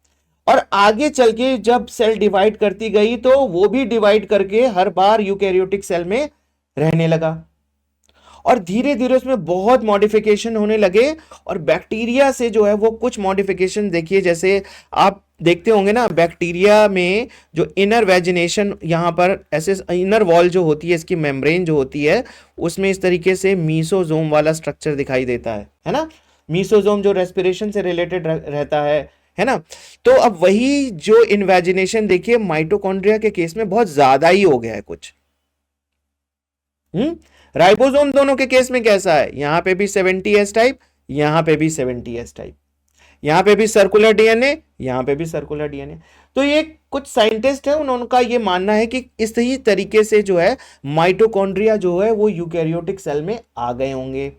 Speaker 1: और आगे चल के जब सेल डिवाइड करती गई तो वो भी डिवाइड करके हर बार यूकैरियोटिक सेल में रहने लगा, और धीरे धीरे उसमें बहुत मॉडिफिकेशन होने लगे। और बैक्टीरिया से जो है वो कुछ मॉडिफिकेशन देखिए, जैसे आप देखते होंगे ना बैक्टीरिया में जो इनर वेजिनेशन, यहां पर ऐसे इनर वॉल जो होती है, इसकी मेम्ब्रेन जो होती है, उसमें इस तरीके से मीसोजोम वाला स्ट्रक्चर दिखाई देता है ना, मीसोजोम जो रेस्पिरेशन से रिलेटेड रहता है ना। तो अब वही जो इन्वेजिनेशन देखिए माइटोकॉन्ड्रिया के केस में बहुत ज्यादा ही हो गया है कुछ। राइबोसोम दोनों के केस में कैसा है, यहां पे भी 70s टाइप, यहां पे भी 70s टाइप, यहां पे भी सर्कुलर डीएनए, यहां पे भी सर्कुलर डीएनए। तो ये कुछ साइंटिस्ट है, उनका ये मानना है कि इस ही तरीके से जो है माइटोकॉन्ड्रिया जो है वो यूकैरियोटिक सेल में आ गए होंगे।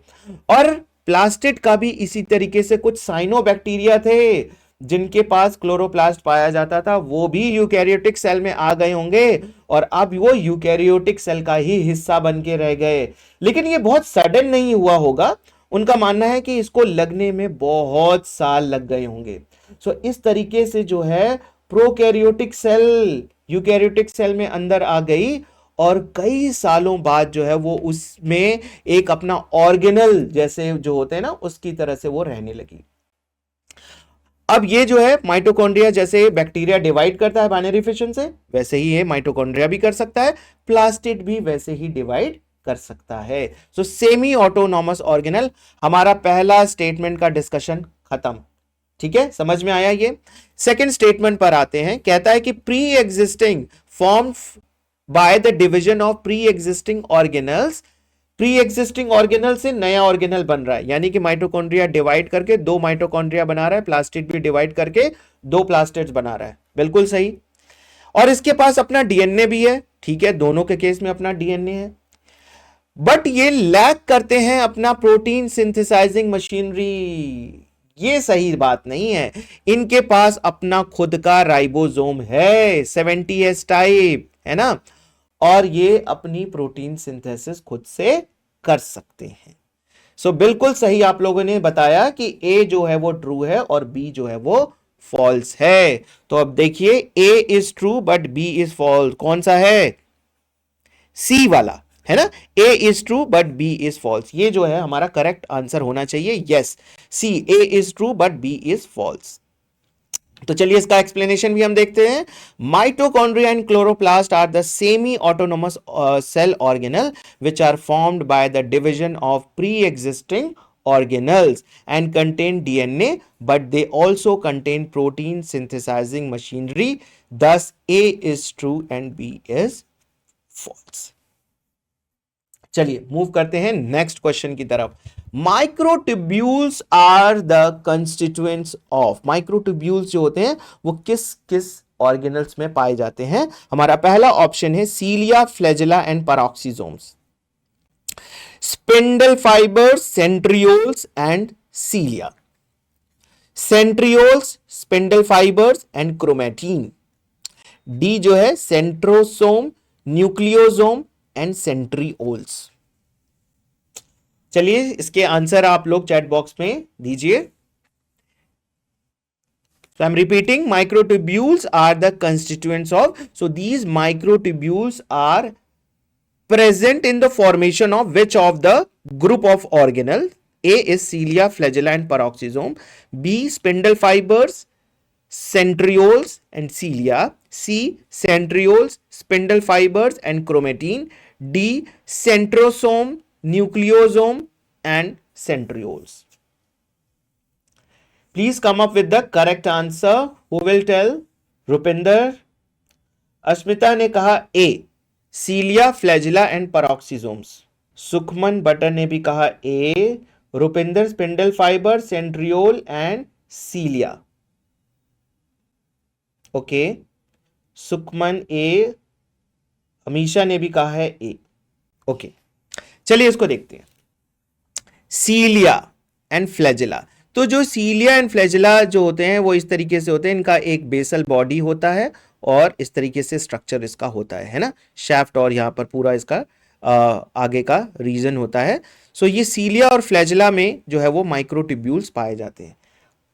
Speaker 1: और प्लास्टिड का भी इसी तरीके से कुछ साइनोबैक्टीरिया थे जिनके पास क्लोरोप्लास्ट पाया जाता था, वो भी यूकैरियोटिक सेल में आ गए होंगे और अब वो यूकैरियोटिक सेल का ही हिस्सा बन के रह गए। लेकिन ये बहुत सडन नहीं हुआ होगा, उनका मानना है कि इसको लगने में बहुत साल लग गए होंगे। सो इस तरीके से जो है प्रोकैरियोटिक सेल यूकैरियोटिक सेल में अंदर आ गई और कई सालों बाद जो है वो उसमें एक अपना ऑर्गेनल जैसे जो होते हैं ना उसकी तरह से वो रहने लगी। अब ये जो है माइटोकॉन्ड्रिया जैसे बैक्टीरिया डिवाइड करता है बाइनरी फिशन से, वैसे ही ये माइटोकॉन्ड्रिया भी कर सकता है, प्लास्टिड भी वैसे ही डिवाइड कर सकता है। सो सेमी ऑटोनॉमस ऑर्गेनल, हमारा पहला स्टेटमेंट का डिस्कशन खत्म। ठीक है, समझ में आया ये। सेकंड स्टेटमेंट पर आते हैं, कहता है कि pre existing form by the division of pre existing organelles, pre existing organelle से नया ऑर्गेनल बन रहा है, यानी कि माइटोकॉन्ड्रिया डिवाइड करके दो माइटोकॉन्ड्रिया बना रहा है, प्लास्टिड भी डिवाइड करके दो प्लास्टिड्स बना रहा है, बिल्कुल सही। और इसके पास अपना डीएनए भी है, ठीक है, दोनों के केस में अपना डीएनए है, बट ये लैक करते हैं अपना प्रोटीन सिंथेसाइजिंग मशीनरी। ये सही बात नहीं है, इनके पास अपना खुद का राइबोसोम है 70s टाइप, है ना, और ये अपनी प्रोटीन सिंथेसिस खुद से कर सकते हैं। सो बिल्कुल सही आप लोगों ने बताया कि ए जो है वो ट्रू है और बी जो है वो फॉल्स है। तो अब देखिए A is true but B is false, कौन सा है, सी वाला, है ना, A is true but B is false, ये जो है हमारा करेक्ट आंसर होना चाहिए, yes C, A is true but B is false. तो चलिए इसका एक्सप्लेनेशन भी हम देखते हैं। Mitochondria and chloroplast are the semi autonomous cell organelle which are formed by the division of pre existing organelles and contain DNA, but they also contain protein synthesizing machinery. Thus, A is true and B is false. चलिए move करते हैं next question की तरफ। Microtubules are the constituents of, microtubules जो होते हैं वो किस किस ऑर्गेनल्स में पाए जाते हैं। हमारा पहला ऑप्शन है cilia, flagella and peroxisomes, spindle fibres, centrioles and cilia, centrioles, spindle fibres and chromatin. D जो है सेंट्रोसोम, न्यूक्लियोसोम एंड सेंट्रियोल्स। चलिए इसके आंसर आप लोग चैट बॉक्स में दीजिए। So I'm repeating, microtubules are the constituents of, so these microtubules are present in the formation of which of the group of organelle? A is cilia, flagella and peroxisome. B, spindle fibers, centrioles and cilia. C, centrioles, spindle fibers and chromatin. D, centrosome, nucleosome and centrioles. Please come up with the correct answer. Who will tell? Rupinder. Asmita ने कहा A, cilia, flagella and peroxisomes. Sukhman Buttar ने भी कहा A. Rupinder, spindle fibre, centriole and cilia. Okay, Sukhman A, Amisha ने भी कहा है ए. Okay, चलिए इसको देखते हैं. सीलिया एंड फ्लैजिला. तो जो सीलिया एंड फ्लैजिला जो होते हैं वो इस तरीके से होते हैं. इनका एक बेसल बॉडी होता है और इस तरीके से स्ट्रक्चर इसका होता है ना, शैफ्ट, और यहां पर पूरा इसका आगे का रीजन होता है. सो ये सीलिया और फ्लैजिला में जो है वो माइक्रोट्यूब्यूल्स पाए जाते हैं.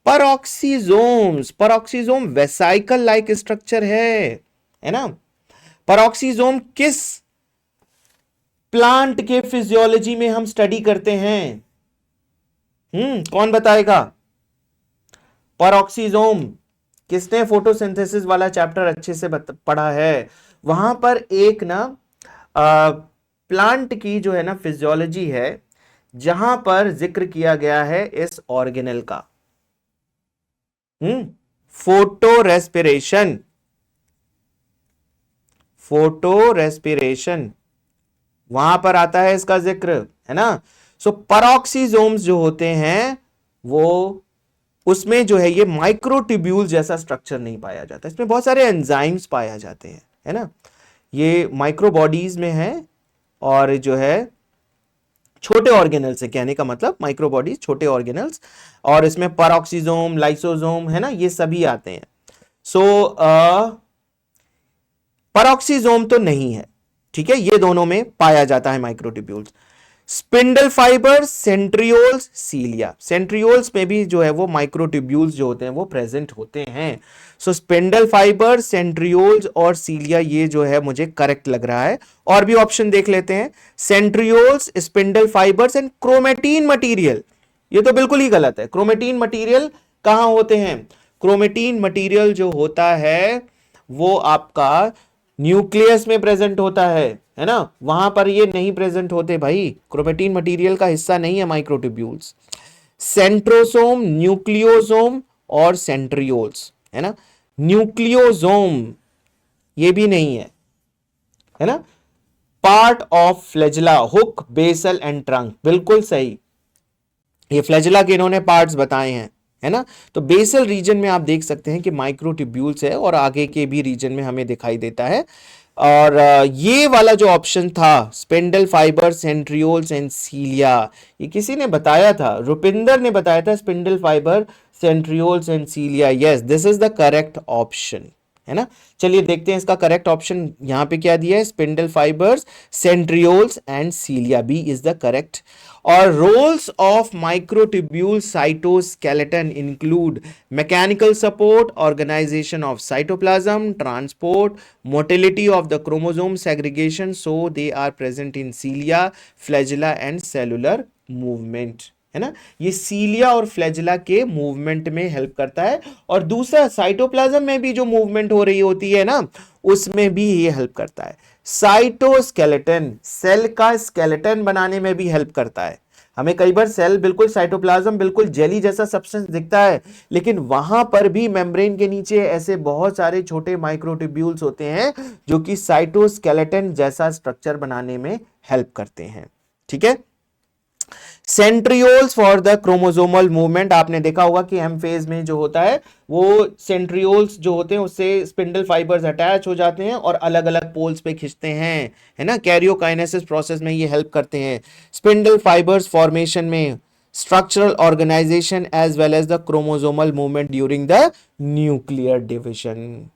Speaker 1: पैरोक्सिसोम्स, पैरोक्सिसोम वेसाइकल लाइक स्ट्रक्चर है ना. पैरोक्सिसोम किस प्लांट के फिजियोलॉजी में हम स्टडी करते हैं? कौन बताएगा? पैरोक्सिसोम किसने फोटोसिंथेसिस वाला चैप्टर अच्छे से पढ़ा है? वहां पर एक ना प्लांट की जो है ना फिजियोलॉजी है जहां पर जिक्र किया गया है इस ऑर्गेनल का. फोटो रेस्पिरेशन, फोटो रेस्पिरेशन वहां पर आता है इसका जिक्र, है ना. सो पैरोक्सिसोम्स जो होते हैं वो उसमें जो है ये माइक्रोट्यूब्यूल जैसा स्ट्रक्चर नहीं पाया जाता. इसमें बहुत सारे एंजाइम्स पाया जाते हैं, है ना. ये माइक्रो बॉडीज में है और जो है छोटे ऑर्गेनल्स से, कहने का मतलब माइक्रो बॉडीज छोटे ऑर्गेनल्स, और इसमें पैरोक्सिसोम, लाइसोसोम, है ना, ये सभी आते हैं. सो पैरोक्सिसोम तो नहीं है, ठीक है. ये दोनों में पाया जाता है microtubules. Spindle fibre, centrioles, cilia. Centrioles में भी जो है वो माइक्रोट्यूब्यूल्स जो होते हैं वो प्रेजेंट होते हैं. सो स्पिंडल फाइबर, सेंट्रियोल्स और सीलिया, ये जो है मुझे करेक्ट लग रहा है. और भी ऑप्शन देख लेते हैं. Centrioles, spindle fibres and chromatin material, ये तो बिल्कुल ही गलत है. क्रोमेटीन मटीरियल कहां होते हैं? क्रोमेटीन मटीरियल जो होता है वो आपका न्यूक्लियस में प्रेजेंट होता है ना. वहां पर ये नहीं प्रेजेंट होते भाई. क्रोमेटीन मटेरियल का हिस्सा नहीं है माइक्रोट्यूब्यूल्स. सेंट्रोसोम, न्यूक्लियोसोम और सेंट्रियोल्स, है ना. न्यूक्लियोसोम ये भी नहीं है ना. Part of flagella, hook, basal and trunk, बिल्कुल सही. ये फ्लैजिला के इन्होंने पार्ट्स बताए हैं, है ना. तो बेसल रीजन में आप देख सकते हैं कि माइक्रोट्यूब्यूल्स है और आगे के भी रीजन में हमें दिखाई देता है. और ये वाला जो ऑप्शन था spindle fibre, centrioles and cilia, ये किसी ने बताया था, रुपिंदर ने बताया था. Spindle fibre, centrioles and cilia, yes, this is the correct option, है ना. चलिए देखते हैं इसका करेक्ट ऑप्शन यहां पे क्या दिया है. Spindle fibres, centrioles and cilia, B is the correct. और roles of microtubule cytoskeleton include mechanical support, organisation of cytoplasm, transport, motility of the chromosome segregation. So they are present in cilia, flagella and cellular movement, है ना. ये सीलिया और flagella के movement में help करता है. और दूसरा साइटोप्लाज्म में भी जो मूवमेंट हो रही होती है ना, उसमें भी ये हेल्प करता है. साइटोस्केलेटन, सेल का स्केलेटन बनाने में भी हेल्प करता है. हमें कई बार सेल बिल्कुल साइटोप्लाज्म बिल्कुल जेली जैसा सब्सटेंस दिखता है, लेकिन वहां पर भी मेम्ब्रेन के नीचे ऐसे बहुत सारे छोटे माइक्रोट्यूब्यूल्स होते हैं जो कि साइटोस्केलेटन जैसा स्ट्रक्चर बनाने में हेल्प करते हैं, ठीक है. Centrioles for the chromosomal movement, आपने देखा होगा कि एम फेज में जो होता है वो सेंट्रियोल्स जो होते हैं उससे स्पिंडल फाइबर्स अटैच हो जाते हैं और अलग अलग पोल्स पे खींचते हैं, है ना. कैरियोकाइनेसिस प्रोसेस में ये हेल्प करते हैं. स्पिंडल फाइबर्स फॉर्मेशन में, structural organisation as well as the chromosomal movement during the nuclear division.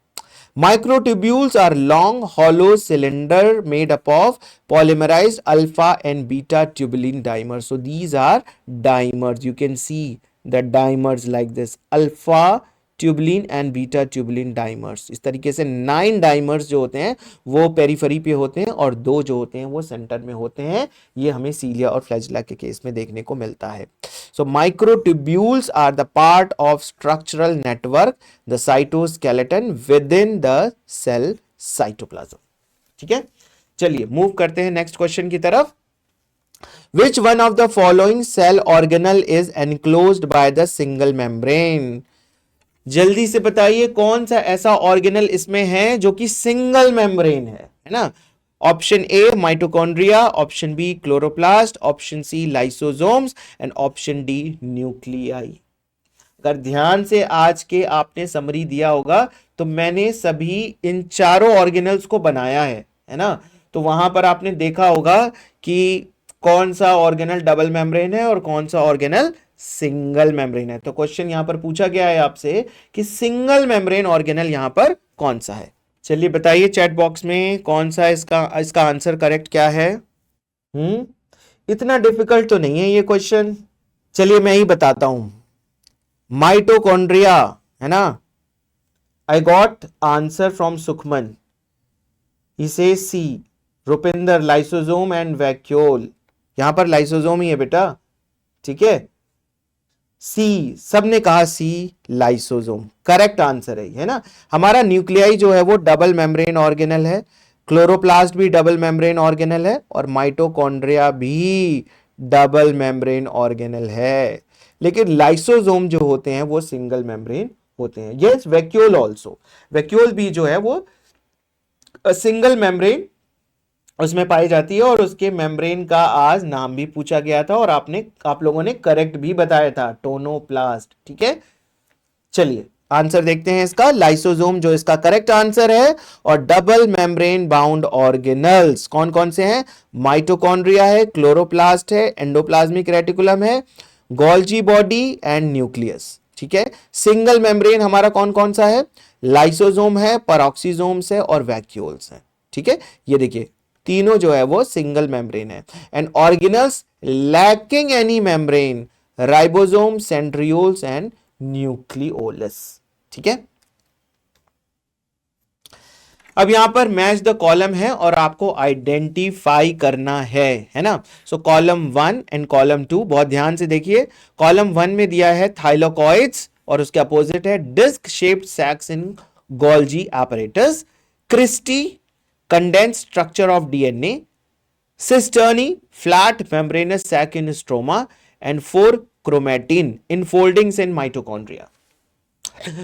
Speaker 1: Microtubules are long, hollow cylinder made up of polymerized alpha and beta tubulin dimers. So these are dimers. You can see the dimers like this: alpha, tubulin and beta tubulin dimers. इस तरीके से 9 dimers जो होते हैं वो periphery पे होते हैं और 2 जो होते हैं वो सेंटर में होते हैं। ये हमें सीलिया और फ्लैजिला के केस में देखने को मिलता है। So microtubules are the part of structural network the cytoskeleton within the cell cytoplasm. ठीक है, चलिए मूव करते हैं नेक्स्ट क्वेश्चन की तरफ। Which one of the following cell organelle is enclosed by the single membrane? जल्दी से बताइए कौन सा ऐसा ऑर्गेनल इसमें है जो कि सिंगल मेम्ब्रेन है ना। Option A mitochondria, option B chloroplast, option C lysosomes and option D nuclei. अगर ध्यान से आज के आपने समरी दिया होगा तो मैंने सभी इन चारों ऑर्गेनल्स को बनाया है ना। तो वहां पर आपने देखा होगा कि कौन सा ऑर्गेनल डबल मेम्ब्रेन है और कौन सा ऑर्गेनल सिंगल मेम्ब्रेन है। तो क्वेश्चन यहां पर पूछा गया है आपसे कि सिंगल मेम्ब्रेन ऑर्गेनल यहां पर कौन सा है। चलिए बताइए चैट बॉक्स में कौन सा इसका आंसर करेक्ट क्या है। इतना डिफिकल्ट तो नहीं है ये क्वेश्चन। चलिए मैं ही बताता हूं, माइटोकॉन्ड्रिया है ना। I got answer from Sukhman, he says C. Rupinder lysosome and vacuole, यहां पर लाइसोसोम ही है बेटा, ठीक है। सी, सबने कहा सी लाइसोसोम करेक्ट आंसर है ना। हमारा न्यूक्लियाई जो है वो डबल मेम्ब्रेन ऑर्गेनल है, क्लोरोप्लास्ट भी डबल मेम्ब्रेन ऑर्गेनल है और माइटोकॉन्ड्रिया भी डबल मेम्ब्रेन ऑर्गेनल है। लेकिन लाइसोसोम जो होते हैं वो सिंगल मेम्ब्रेन होते हैं। यस, वैक्यूल ऑल्सो, वैक्यूल भी जो है वो सिंगल मेम्ब्रेन उसमें पाई जाती है और उसके मेम्ब्रेन का आज नाम भी पूछा गया था और आप लोगों ने करेक्ट भी बताया था, टोनोप्लास्ट। ठीक है, चलिए आंसर देखते हैं इसका। लाइसोसोम जो इसका करेक्ट आंसर है और डबल मेम्ब्रेन बाउंड ऑर्गेनल्स कौन कौन से हैं? माइटोकॉन्ड्रिया है, क्लोरोप्लास्ट है, एंडोप्लाज्मिक रेटिकुलम है, गोल्जी बॉडी एंड न्यूक्लियस। ठीक है, सिंगल मेम्ब्रेन हमारा कौन कौन सा है? लाइसोसोम है, पेरोक्सीसोम्स है और वैक्यूल्स है। ठीक है, ये देखिए तीनों जो है वो सिंगल मेम्ब्रेन है। And organelles lacking any membrane, ribosome, centrioles and nucleolus. ठीक है, अब यहां पर मैच द कॉलम है और आपको आइडेंटिफाई करना है ना। सो कॉलम 1 एंड कॉलम 2 बहुत ध्यान से देखिए। कॉलम 1 में दिया है थाइलोकॉइड्स और उसके अपोजिट है disc shaped sacs in Golgi apparatus, cristae condensed structure of DNA, cisternae flat membranous sac in stroma and 4 chromatin enfoldings in mitochondria.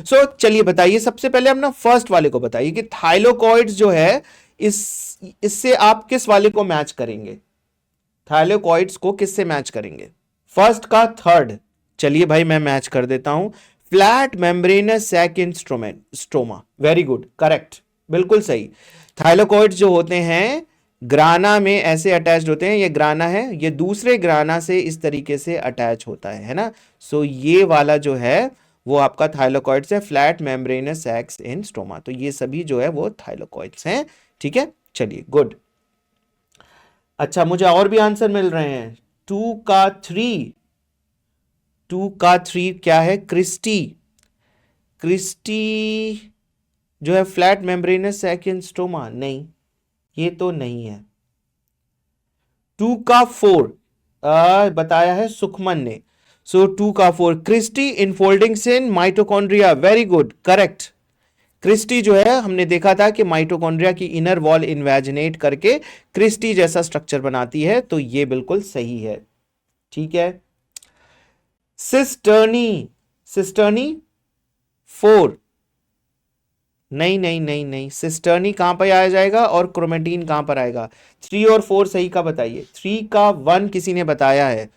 Speaker 1: So चलिए बताइए, सबसे पहले हम ना फर्स्ट वाले को बताइए कि थाइलोकॉइड्स जो है इससे आप किस वाले को मैच करेंगे? थाइलोकॉइड्स को किससे मैच करेंगे? फर्स्ट का थर्ड। चलिए भाई मैं मैच कर देता हूं, flat membranous sac in stroma. Very good, correct, बिल्कुल सही। थाइलोकॉइड्स जो होते हैं ग्राना में ऐसे अटैच्ड होते हैं, ये ग्राना है, ये दूसरे ग्राना से इस तरीके से अटैच होता है ना। सो ये वाला जो है वो आपका थाइलोकॉइड्स है, फ्लैट मेम्ब्रेनस सैक्स इन स्टोमा। तो ये सभी जो है वो थाइलोकॉइड्स हैं। ठीक है, चलिए गुड। अच्छा, मुझे और भी आंसर मिल रहे हैं। 2 का 3 क्या है? क्रिस्टी। क्रिस्टी जो है फ्लैट मेम्ब्रेनस सैक इन स्टोमा, नहीं ये तो नहीं है। 2 का 4 बताया है सुखमन ने। सो 2 का 4 cristae infoldings in mitochondria. Very good, correct. Cristae जो है हमने देखा था कि माइटोकॉन्ड्रिया की इनर वॉल इन्वेजिनेट करके क्रिस्टी जैसा स्ट्रक्चर बनाती है, तो ये बिल्कुल सही है। ठीक है, सिस्टर्नी 4, नहीं, सिस्टर्नी कहां पर आ जाएगा और क्रोमेटिन कहां पर आएगा? 3 और 4 सही का बताइए। 3 का 1 किसी ने बताया है,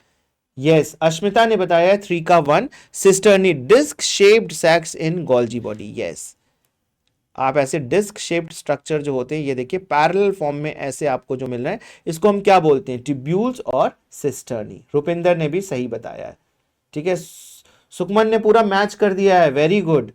Speaker 1: यस अश्मिता ने बताया है 3 का 1 cisternae disc shaped sacs in Golgi body. Yes, आप ऐसे डिस्क शेप्ड स्ट्रक्चर जो होते हैं, ये देखिए पैरेलल फॉर्म में ऐसे आपको जो मिल रहा है, इसको हम क्या बोलते हैं? ट्यूब्यूल्स और सिस्टर्नी। रुपिंदर ने भी सही बताया है। ठीक है, सुखमन ने पूरा मैच कर दिया है, वेरी गुड।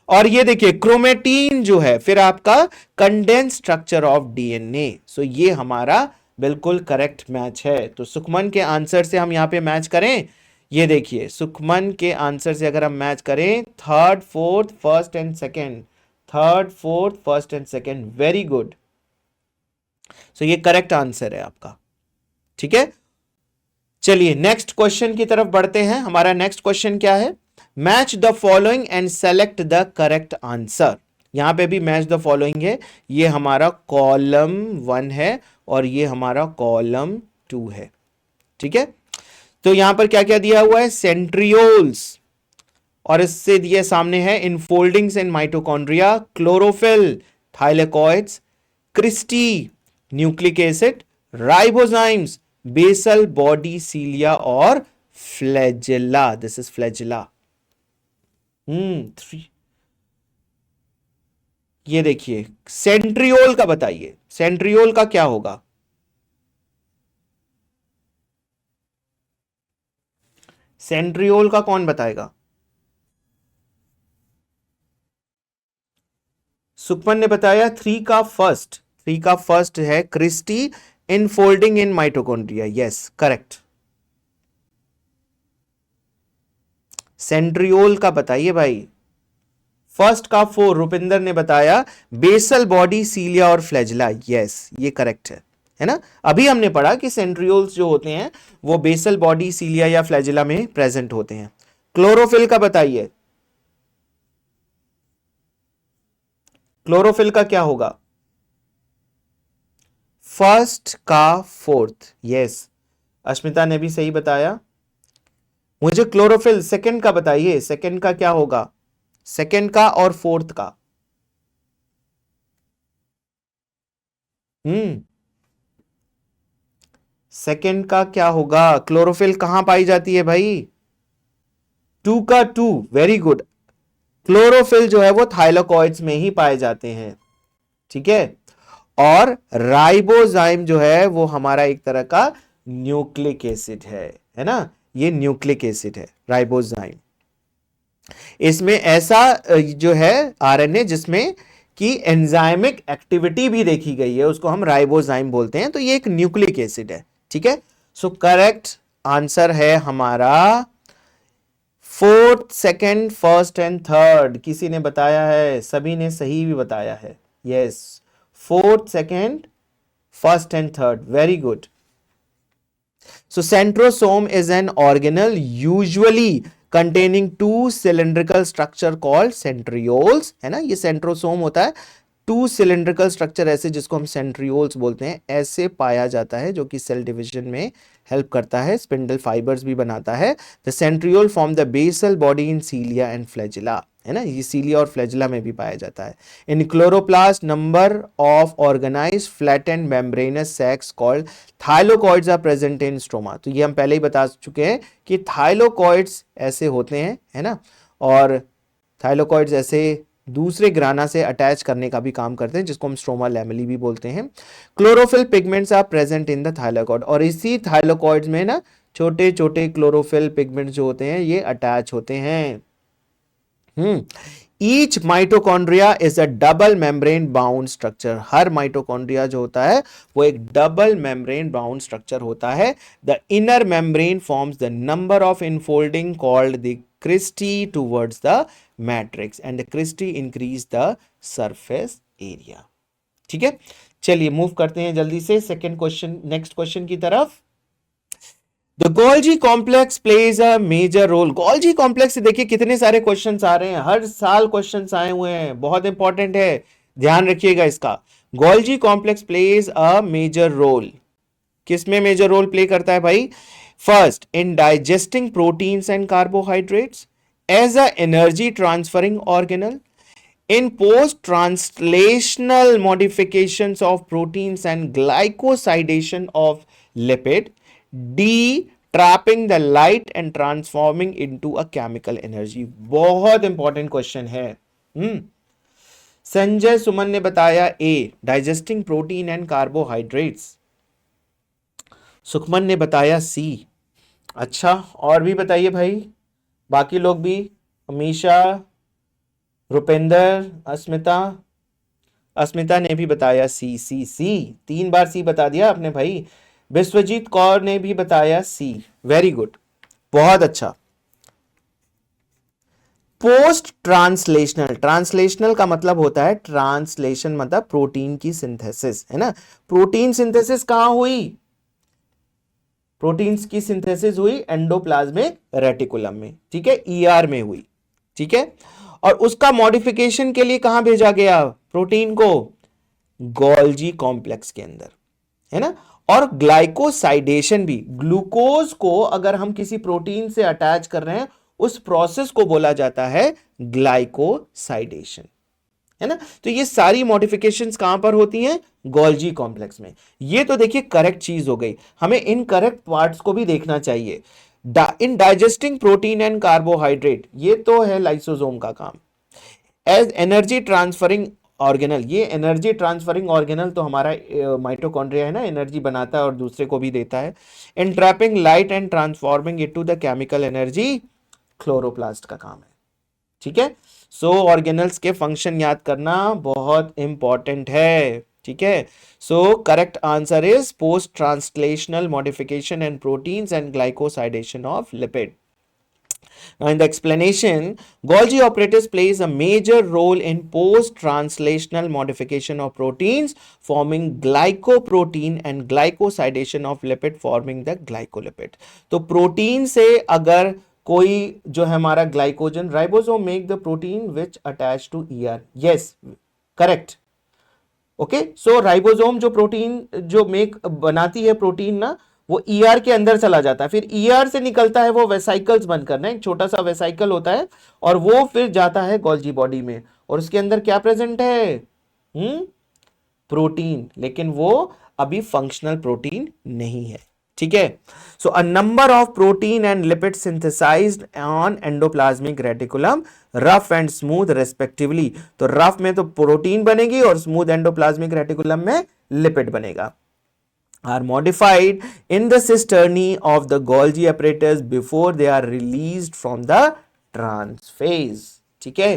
Speaker 1: और ये देखिए क्रोमेटीन जो है फिर आपका कंडेंस स्ट्रक्चर ऑफ डीएनए। सो ये हमारा बिल्कुल करेक्ट मैच है। तो सुखमन के आंसर से हम यहां पे मैच करें, ये देखिए सुखमन के आंसर से अगर हम मैच करें, third fourth first and second, third fourth first and second, very good. So ये करेक्ट आंसर है आपका। ठीक है, चलिए नेक्स्ट क्वेश्चन की तरफ बढ़ते हैं। हमारा नेक्स्ट क्वेश्चन क्या है? Match the following and select the correct answer. यहां पे भी मैच द फॉलोइंग है, ये हमारा कॉलम 1 है और ये हमारा कॉलम 2 है। ठीक है, तो यहां पर क्या क्या दिया हुआ है? सेंट्रियोल्स, और इससे दिए सामने है infoldings in mitochondria, chlorophyll, thylakoids, cristae, nucleic acid, ribozymes, basal body cilia और flagella. This is flagella. Three. ये देखिए सेंट्रियोल का बताइए, सेंट्रियोल का क्या होगा? सेंट्रियोल का कौन बताएगा? सुखमन ने बताया थ्री का फर्स्ट है cristae, infolding in mitochondria. Yes correct. Centriole का बताइए भाई। फर्स्ट का 4 रुपिंदर ने बताया, बेसल बॉडी सीलिया और फ्लैजिला। यस ये करेक्ट है ना? अभी हमने पढ़ा कि सेंट्रियोल्स जो होते हैं वो बेसल बॉडी सीलिया या फ्लैजिला में प्रेजेंट होते हैं। क्लोरोफिल का बताइए, क्लोरोफिल का क्या होगा? फर्स्ट का फोर्थ। यस अश्मिता ने भी सही बताया। मुझे क्लोरोफिल सेकंड का बताइए, सेकंड का क्या होगा? सेकंड का और फोर्थ का। सेकंड का क्या होगा? क्लोरोफिल कहां पाई जाती है भाई? 2 का 2, वेरी गुड। क्लोरोफिल जो है वो थाइलाकॉइड्स में ही पाए जाते हैं। ठीक है, और राइबोजाइम जो है वो हमारा एक तरह का न्यूक्लिक एसिड है ना? ये न्यूक्लिक एसिड है राइबोजाइम। इसमें ऐसा जो है आरएनए जिसमें कि एंजाइमिक एक्टिविटी भी देखी गई है, उसको हम राइबोजाइम बोलते हैं। तो ये एक न्यूक्लिक एसिड है। ठीक है, सो करेक्ट आंसर है हमारा fourth, second, first and third. किसी ने बताया है, सभी ने सही भी बताया है। Yes, fourth, second, first and third, very good. So centrosome is an organelle usually containing two cylindrical structure called centrioles, है ना? ये centrosome होता है, टू सिलिंड्रिकल स्ट्रक्चर ऐसे जिसको हम सेंट्रियोल्स बोलते हैं, ऐसे पाया जाता है, जो कि सेल डिवीजन में हेल्प करता है, स्पिंडल फाइबर्स भी बनाता है। The centriole form the basal body in cilia and flagella, है ना? ये सीलिया और फ्लैजिला में भी पाया जाता है। In chloroplast number of organised flattened membranous sacs called thylakoids are present in stroma. तो ये हम पहले ही बता चुके हैं कि थाइलोकॉइड्स ऐसे होते हैं, है ना? और थाइलोकॉइड्स ऐसे दूसरे ग्राना से अटैच करने का भी काम करते हैं, जिसको हम स्ट्रोमा लैमेली भी बोलते हैं। Chlorophyll pigments are present in the thylakoid, और इसी थाइलोकॉइड्स में ना छोटे छोटे क्लोरोफिल पिगमेंट्स जो होते हैं ये अटैच होते हैं। Each mitochondria is a double membrane bound structure. Her mitochondria जो होता है वो एक डबल मेम्ब्रेन बाउंड स्ट्रक्चर होता है। The inner membrane forms the number of infolding called the cristae towards the matrix and the cristae increase the surface area. ठीक है, चलिए मूव करते हैं जल्दी से सेकेंड क्वेश्चन, नेक्स्ट क्वेश्चन की तरफ। The Golgi complex plays a major role. Golgi complex से देखिए कितने सारे क्वेश्चंस आ रहे हैं, हर साल क्वेश्चंस आए हुए हैं, बहुत इंपॉर्टेंट है, ध्यान रखिएगा इसका। Golgi complex plays a major role. किसमें मेजर रोल प्ले करता है भाई? First, in digesting proteins and carbohydrates, as a energy transferring organelle, in post-translational modifications of proteins and glycosidation of lipid, D, trapping the light and transforming into a chemical energy। बहुत important question है। संजय सुमन ने बताया A, digesting protein and carbohydrates. Sukhman ने बताया सी। अच्छा, और भी बताइए भाई, बाकी लोग भी, अमीशा, रुपेंद्र, अस्मिता। अस्मिता ने भी बताया सी, सी सी, 3 बार सी बता दिया आपने भाई। विश्वजीत कौर ने भी बताया सी, वेरी गुड। बहुत अच्छा। पोस्ट ट्रांसलेशनल, ट्रांसलेशनल का मतलब होता है ट्रांसलेशन, मतलब प्रोटीन की सिंथेसिस, है ना। प्रोटीन सिंथेसिस कहां हुई? प्रोटीन्स की सिंथेसिस हुई एंडोप्लाज्मिक रेटिकुलम में, ठीक है, ईआर में हुई, ठीक है। और उसका मॉडिफिकेशन के लिए कहां भेजा गया प्रोटीन को? गोल्जी कॉम्प्लेक्स के अंदर, है ना। और ग्लाइकोसाइडेशन भी, ग्लूकोज को अगर हम किसी प्रोटीन से अटैच कर रहे हैं उस प्रोसेस को बोला जाता है ग्लाइकोसाइडेशन, है ना। तो ये सारी मॉडिफिकेशंस कहां पर होती हैं? गोल्जी कॉम्प्लेक्स में। ये तो देखिए करेक्ट चीज हो गई, हमें इन करेक्ट पार्ट्स को भी देखना चाहिए। इन डाइजेस्टिंग प्रोटीन एंड कार्बोहाइड्रेट, ये तो है लाइसोसोम का काम। एज एनर्जी ट्रांसफरिंग ऑर्गेनल, ये एनर्जी ट्रांसफरिंग ऑर्गेनल तो हमारा माइटोकॉन्ड्रिया है ना, एनर्जी बनाता है और दूसरे को भी देता है। In trapping light and transforming it to the chemical energy, chloroplast का काम है, ठीक है। सो ऑर्गेनल्स के फंक्शन याद करना बहुत इंपॉर्टेंट है, ठीक है। So correct answer is post translational modification and proteins and glycosidation of lipid. Now, in the explanation, Golgi apparatus plays a major role in post-translational modification of proteins, forming glycoprotein and glycosidation of lipid, forming the glycolipid. तो protein से अगर कोई जो है हमारा glycogen, ribosome make the protein which attach to ER, yes correct, okay. So ribosome जो protein जो make बनाती है प्रोटीन ना, वो ईआर के अंदर चला जाता है, फिर ईआर से निकलता है वो वेसाइकल्स बनकर ना, एक छोटा सा वेसाइकल होता है, और वो फिर जाता है गोल्जी बॉडी में, और उसके अंदर क्या प्रेजेंट है? प्रोटीन, लेकिन वो अभी फंक्शनल प्रोटीन नहीं है, ठीक है। So a number of protein and lipid synthesised on endoplasmic reticulum, rough and smooth respectively. तो रफ में तो प्रोटीन बनेगी और स्मूथ एंडोप्लाज्मिक रेटिकुलम में लिपिड बनेगा, are modified in the cisternae of the Golgi apparatus before they are released from the transphase, ठीक है।